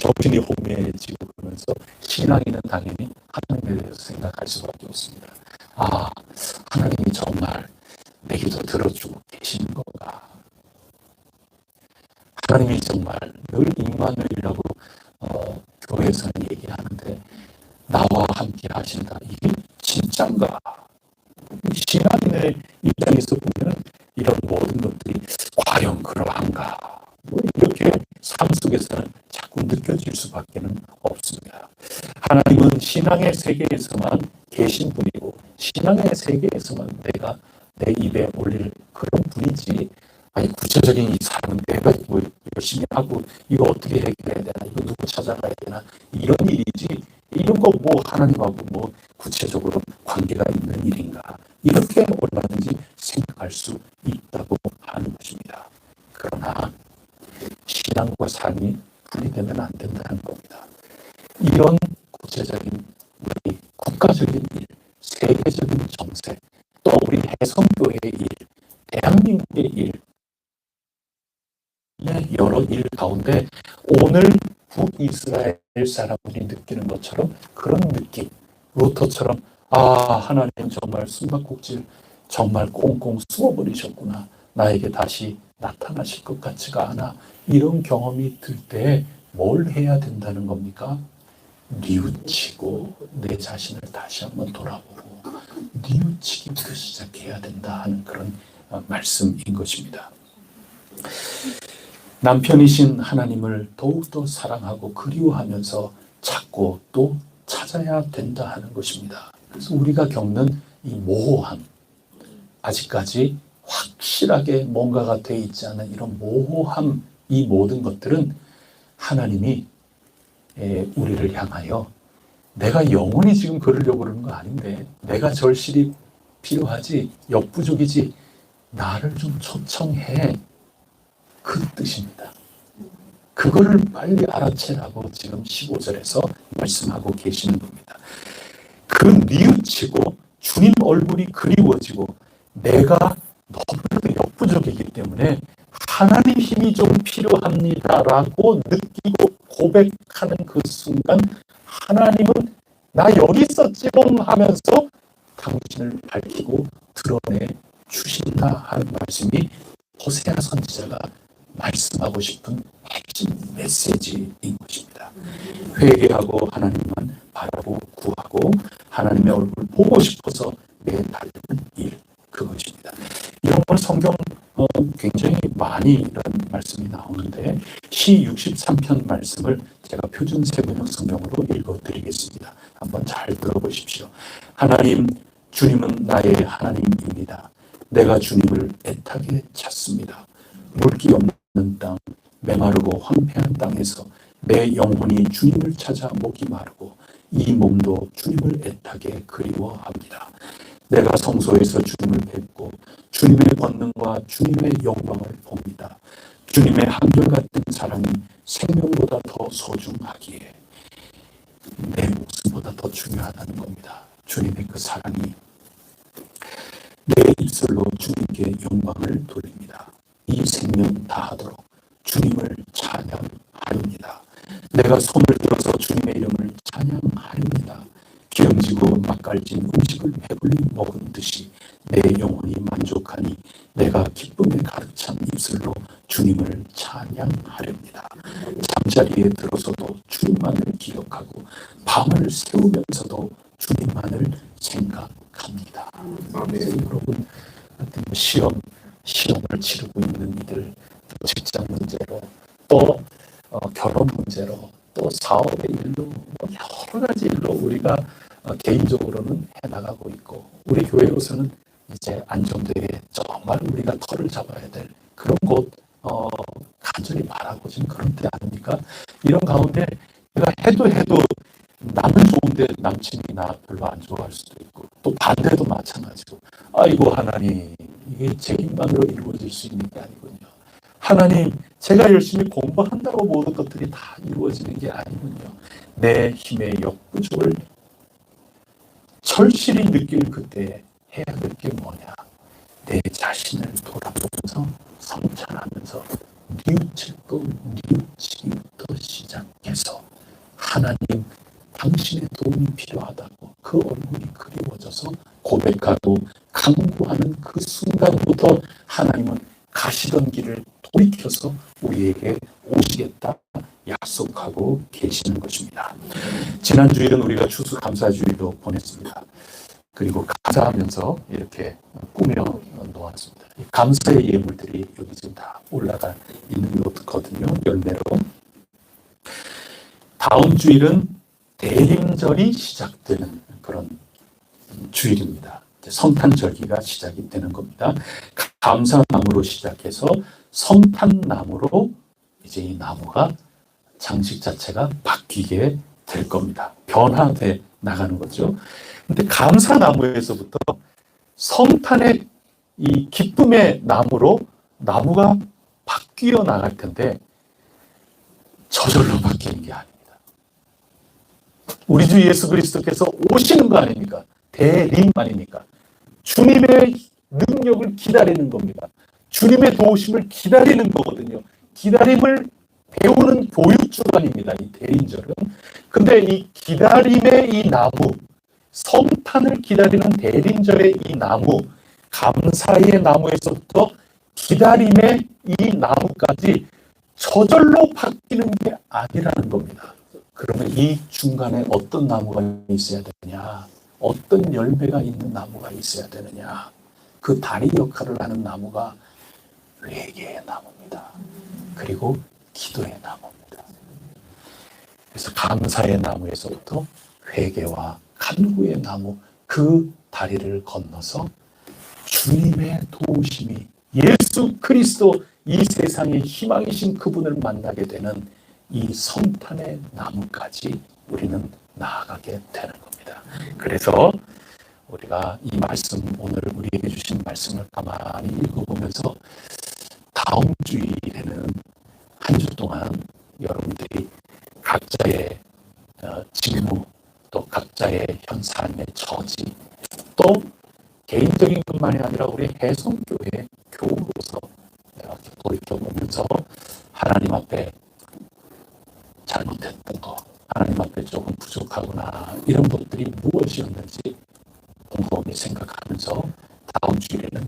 정신이 혼미해지고 그러면서 신앙인은 당연히 하나님에 대해서 생각할 수밖에 없습니다. 아, 하나님이 정말 내 기도 들어주고 계시는 건가? 하나님이 정말 늘 임마누엘이라고 교회에서는 얘기하는데 나와 함께 하신다. 이게 진짠가? 신앙인의 입장에서 보면 이런 모든 것들이 과연 그러한가? 이렇게 삶 속에서는 자꾸 느껴질 수밖에 없습니다. 하나님은 신앙의 세계에서만 계신 분이고 신앙의 세계에서만 내가 내 입에 올릴 그런 분이지 아니 구체적인 이 사람은 내가 뭐 열심히 하고 이거 어떻게 해결해야 되나 이거 누구 찾아가야 되나 이런 일이지 이런 거 뭐 하나님하고 뭐 구체적으로 관계가 있는 일인가 이렇게 얼마든지 생각할 수 있다고 하는 것입니다. 그러나 신앙과 삶이 분리되면 안 된다는 겁니다. 이런 구체적인 우리 국가적인 일, 세계적인 정세, 또 우리 해성교회의 일, 대한민국의 일, 여러 일 가운데 오늘 북이스라엘 사람들이 느끼는 것처럼 그런 느낌, 루터처럼 하나님 정말 숨바꼭질 정말 꽁꽁 숨어버리셨구나. 나에게 다시 나타나실 것 같지가 않아. 이런 경험이 들 때 뭘 해야 된다는 겁니까? 뉘우치고 내 자신을 다시 한번 돌아보고 뉘우치기부터 시작해야 된다 하는 그런 말씀인 것입니다. 남편이신 하나님을 더욱더 사랑하고 그리워하면서 찾고 또 찾아야 된다 하는 것입니다. 그래서 우리가 겪는 이 모호함, 아직까지 확실하게 뭔가가 돼 있지 않은 이런 모호함, 이 모든 것들은 하나님이 우리를 향하여 내가 영원히 지금 그러려고 그러는 거 아닌데 내가 절실히 필요하지 역부족이지 나를 좀 초청해 그 뜻입니다. 그거를 빨리 알아채라고 지금 15절에서 말씀하고 계시는 겁니다. 그 뉘우치고 주님 얼굴이 그리워지고 내가 너무나도 역부족이기 때문에 하나님 힘이 좀 필요합니다라고 느끼고 고백하는 그 순간 하나님은 나 여기 있었지롱 하면서 당신을 밝히고 드러내 주신다 하는 말씀이 호세아 선지자가 말씀하고 싶은 핵심 메시지인 것입니다. 회개하고 하나님만 바라보고 구하고 하나님의 얼굴을 보고 싶어서 매달리는 일, 그것입니다. 이런 걸 성경 굉장히 많이 이런 말씀이 나오는데 시 63편 말씀을 제가 표준 세번역 성경으로 읽어드리겠습니다. 한번 잘 들어보십시오. 하나님, 주님은 나의 하나님입니다. 내가 주님을 애타게 찾습니다. 물기 없는 땅, 메마르고 황폐한 땅에서 내 영혼이 주님을 찾아 목이 마르고 이 몸도 주님을 애타게 그리워합니다. 내가 성소에서 주님을 뵙고 주님의 권능과 주님의 영광을 봅니다. 주님의 한결같은 사랑이 생명보다 더 소중하기에 내 목숨보다 더 중요하다는 겁니다. 주님의 그 사랑이 내 입술로 주님께 영광을 돌립니다. 이 생명 다하도록 주님을 찬양하렵니다. 내가 손을 들어서 주님의 이름을 찬양하렵니다. 기름지고 맛깔진 음식을 배불리 먹은 듯이 내 영혼이 만족하니 내가 기쁨에 가득 찬 입술로 주님을 찬양하렵니다. 잠자리에 들어서도 주님만을 기억하고 밤을 새우면서도 주님만을 생각합니다. 여러분, 시험을 치르고 있는 이들, 직장 문제로, 또 결혼 문제로, 또 사업의 일로, 여러 가지 일로 우리가 개인적으로는 해나가고 있고, 우리 교회로서는 이제 안정되게 정말 우리가 털을 잡아야 될 그런 곳 간절히 바라고 지금 그런 때 아닙니까? 이런 가운데 내가 해도 나는 좋은데 남친이 나 별로 안 좋아할 수도 있고, 또 반대도 마찬가지고, 아이고 하나님, 이게 제 힘만으로 이루어질 수 있는 게 아니군요. 하나님, 제가 열심히 공부한다고 모든 것들이 다 이루어지는 게 아니군요. 내 힘의 역부족을 절실히 느낄 그때 해야 될 게 뭐냐? 내 자신을 돌아보면서 성찰하면서 뉘우치기부터 시작해서 하나님, 당신의 도움이 필요하다고 그 얼굴이 그리워져서 고백하고 간구하는 그 순간부터 하나님은 가시던 길을 돌이켜서 우리에게 오시겠다 약속하고 계시는 것입니다. 지난 주일은 우리가 추수감사주일로 보냈습니다. 그리고 감사하면서 이렇게 꾸며 놓았습니다. 감사의 예물들이 여기 지금 다 올라가 있는 거거든요. 열매로. 다음 주일은 대림절이 시작되는 그런 주일입니다. 성탄절기가 시작이 되는 겁니다. 감사나무로 시작해서 성탄나무로 이제 이 나무가 장식 자체가 바뀌게 될 겁니다. 변화돼 나가는 거죠. 근데 감사나무에서부터 성탄의 이 기쁨의 나무로 나무가 바뀌어 나갈 텐데 저절로 바뀌는 게 아닙니다. 우리 주 예수 그리스도께서 오시는 거 아닙니까? 대림 아닙니까? 주님의 능력을 기다리는 겁니다. 주님의 도우심을 기다리는 거거든요. 기다림을 배우는 교육주간입니다. 이 대림절은. 근데 이 기다림의 이 나무, 성탄을 기다리는 대림절의 이 나무, 감사의 나무에서부터 기다림의 이 나무까지 저절로 바뀌는 게 아니라는 겁니다. 그러면 이 중간에 어떤 나무가 있어야 되느냐? 어떤 열매가 있는 나무가 있어야 되느냐? 그 다리 역할을 하는 나무가 회개의 나무입니다. 그리고 기도의 나무입니다. 그래서 감사의 나무에서부터 회개와 간구의 나무, 그 다리를 건너서 주님의 도우심이 예수 그리스도 이 세상의 희망이신 그분을 만나게 되는 이 성탄의 나무까지 우리는 나아가게 되는 겁니다. 그래서 우리가 이 말씀, 오늘 우리에게 주신 말씀을 가만히 읽어보면서 다음 주일에는 한 주 동안 여러분들이 각자의 직무, 또 각자의 현 삶의 처지, 또 개인적인 것만이 아니라 우리 해성교회 교우로서 이렇게 돌이켜보면서 하나님 앞에 잘못했던 거, 하나님 앞에 조금 부족하구나, 이런 것들이 무엇이었는지 곰곰이 생각하면서 다음 주일에는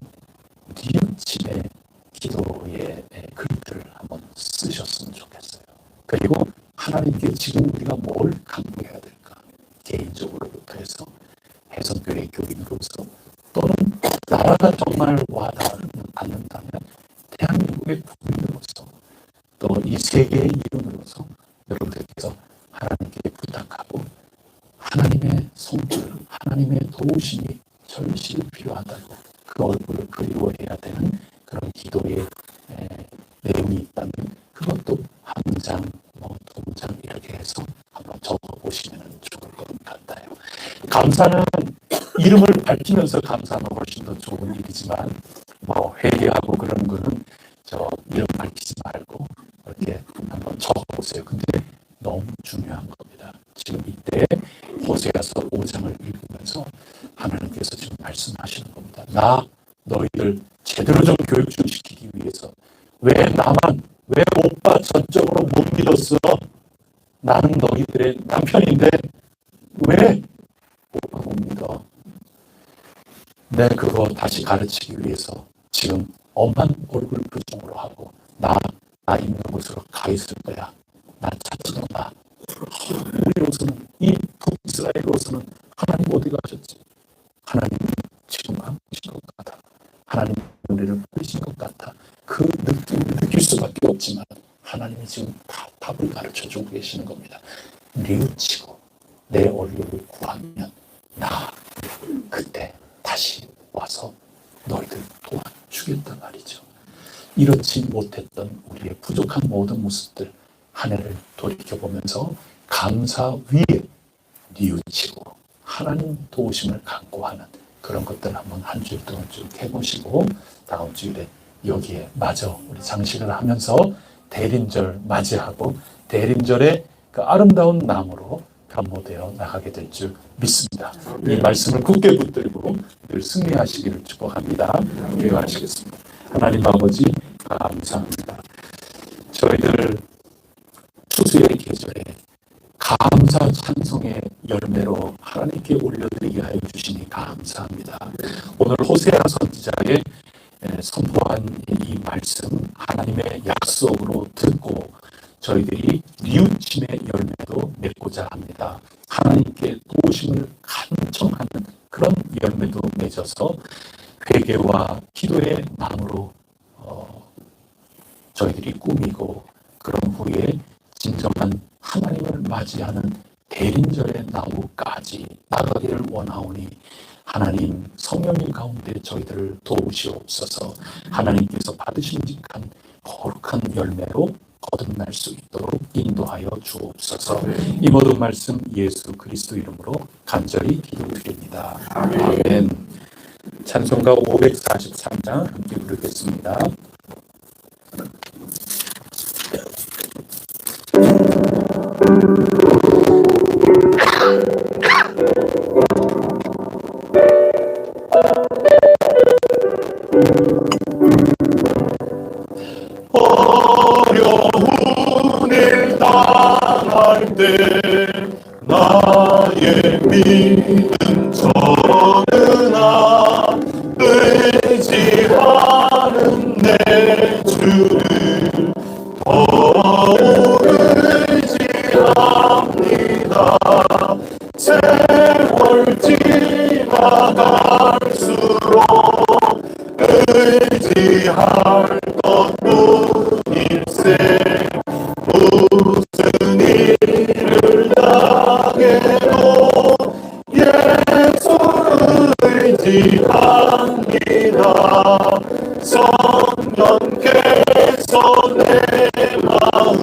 뉘우침의 기도의 글들을 한번 쓰셨으면 좋겠어요. 그리고 하나님께 지금 우리가 뭘 간구해야 될까? 개인적으로부터 해서 해성교회 교인으로서, 또는 나라가 정말 와닿지 않는다면 대한민국의 국민으로서, 또 이 세계의 이름으로서 여러분들께서 하나님께 부탁하고 하나님의 성출, 하나님의 도우심이 절실히 필요하다고 그 얼굴을 그리워해야 되는 그런 기도의 내용이 있다면 그것도 한 장, 두 장 이렇게 해서 한번 적어보시면 좋을 것 같아요. 감사는 이름을 밝히면서 감사는 훨씬 더 좋은 일이지만 회개하고 그런 거는 이름 밝히지 말고 이렇게 한번 적어보세요. 근데 너무 중요한 겁니다. 지금 이때 호세아서 5장을 읽으면서 하나님께서 지금 말씀하시는 겁니다. 나 너희들 제대로 좀 교육 좀 시키기 위해서 왜 오빠 전적으로 못 믿었어? 나는 너희들의 남편인데 왜 오빠 못 믿어? 내 그거 다시 가르치기 위해서 지금 엄한 얼굴 표정으로 하고 나 있는 곳으로 가 있을 거야. 나 찾지도 마. 우리로서는, 이 북이스라엘로서는 하나님 어디 가셨지? 하나님은 지금 안 계신 것 같아. 하나님 우리를 버리신 것 같아. 그 느낌을 느낄 수밖에 없지만 하나님이 지금 다 답을 가르쳐주고 계시는 겁니다. 뉘우치고 내 얼굴을 구하면 나 그때 다시 와서 너희들 도와주겠단 말이죠. 이렇지 못했던 우리의 부족한 모든 모습들 한 해를 돌이켜보면서 감사 위에 뉘우치고 하나님 도우심을 간구하는 그런 것들 한번 한 주일 동안 쭉 해보시고 다음 주일에 여기에 마저 우리 장식을 하면서 대림절 맞이하고 대림절의 그 아름다운 나무로 감모되어 나가게 될 줄 믿습니다. 이 말씀을 굳게 붙들고 늘 승리하시기를 축복합니다. 기도하시겠습니다. 하나님 아버지 감사합니다. 저희들 추수의 계절에 감사 찬송의 열매로 하나님께 올려드리게 하여 주시니 감사합니다. 오늘 호세아 선지자의 선포한 이 말씀 하나님의 약속으로 듣고 저희들이 뉘우침의 열매도 맺고자 합니다. 하나님께 도우심을 간청하는 그런 열매도 맺어서 회개와 기도의 마음으로 저희들이 꾸미고 그런 후에 진정한 하나님을 맞이하는 대림절의 나무까지 나가기를 원하오니 하나님 성령님 가운데 저희들을 도우시옵소서. 하나님께서 받으심직한 거룩한 열매로 거듭날 수 있도록 인도하여 주옵소서. 이 모든 말씀 예수 그리스도 이름으로 간절히 기도드립니다. 아멘. 찬송가 543장 함께 부르겠습니다. 어려운 일 당할 때 나의 믿음 전으나 의지하는 내 주를 더욱 의지합니다. 세월 지나갈수록 의지할 것뿐일세. 무슨 일을 당해도 예수를 의지합니다. 성령께서 내 마음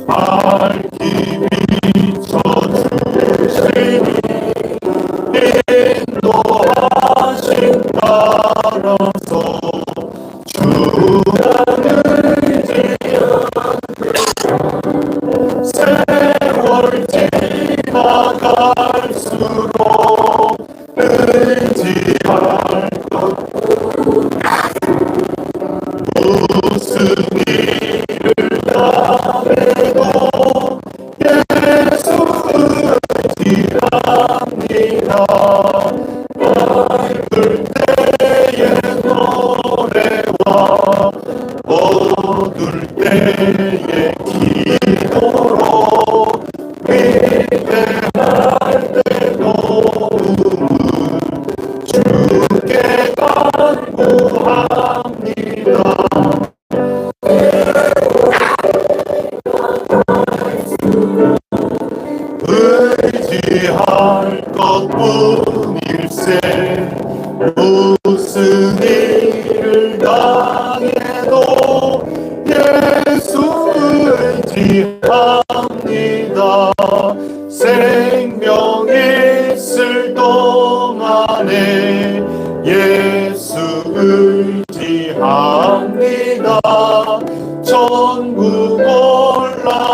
밝히 비춰주시니 인도하신 따라서 주라는 세월 지나갈수록 의지할 것 무슨 일을 당해도 예수 의지합니다. 밝을 때의 노래와 어두울 때의 기도로 위대할 때 도움을 주께 간구합니다. 의지할 것뿐일세. 무슨 일을 당해도 예수 의지합니다. 생명 있을 동안에 예수 의지합니다. 천국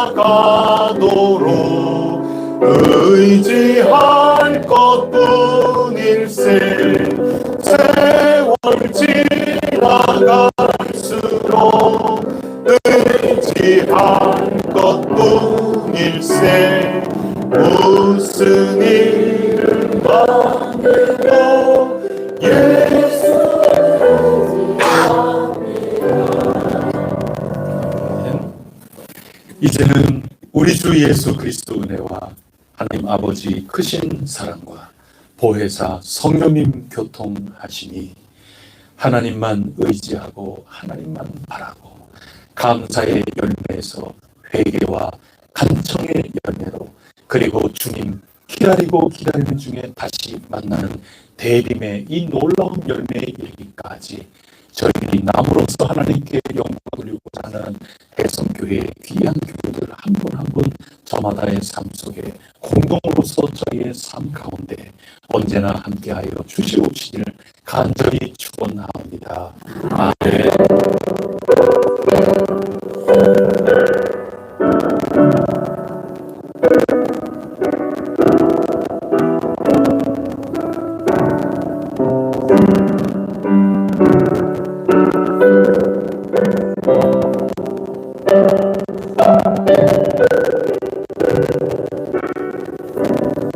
올라가도록 의지할 것뿐일세. 세월 지나갈수록 의지할 것뿐일세. 무슨 일을 당해도 예수 이제는 우리 주 예수 그리스도 은혜와 하나님 아버지 크신 사랑과 보혜사 성령님 교통하시니 하나님만 의지하고 하나님만 바라고 감사의 열매에서 회개와 간청의 열매로 그리고 주님 기다리고 기다리는 중에 다시 만나는 대림의 이 놀라운 열매에 이르기까지 저희들이 남으로서 하나님께 영광 돌리고자 하는 대성교회의 귀한 교우들 한 분 한 분 저마다의 삶 속에 공동으로서 저희의 삶 가운데 언제나 함께하여 주시옵시기를 간절히 축원하옵니다. 아멘.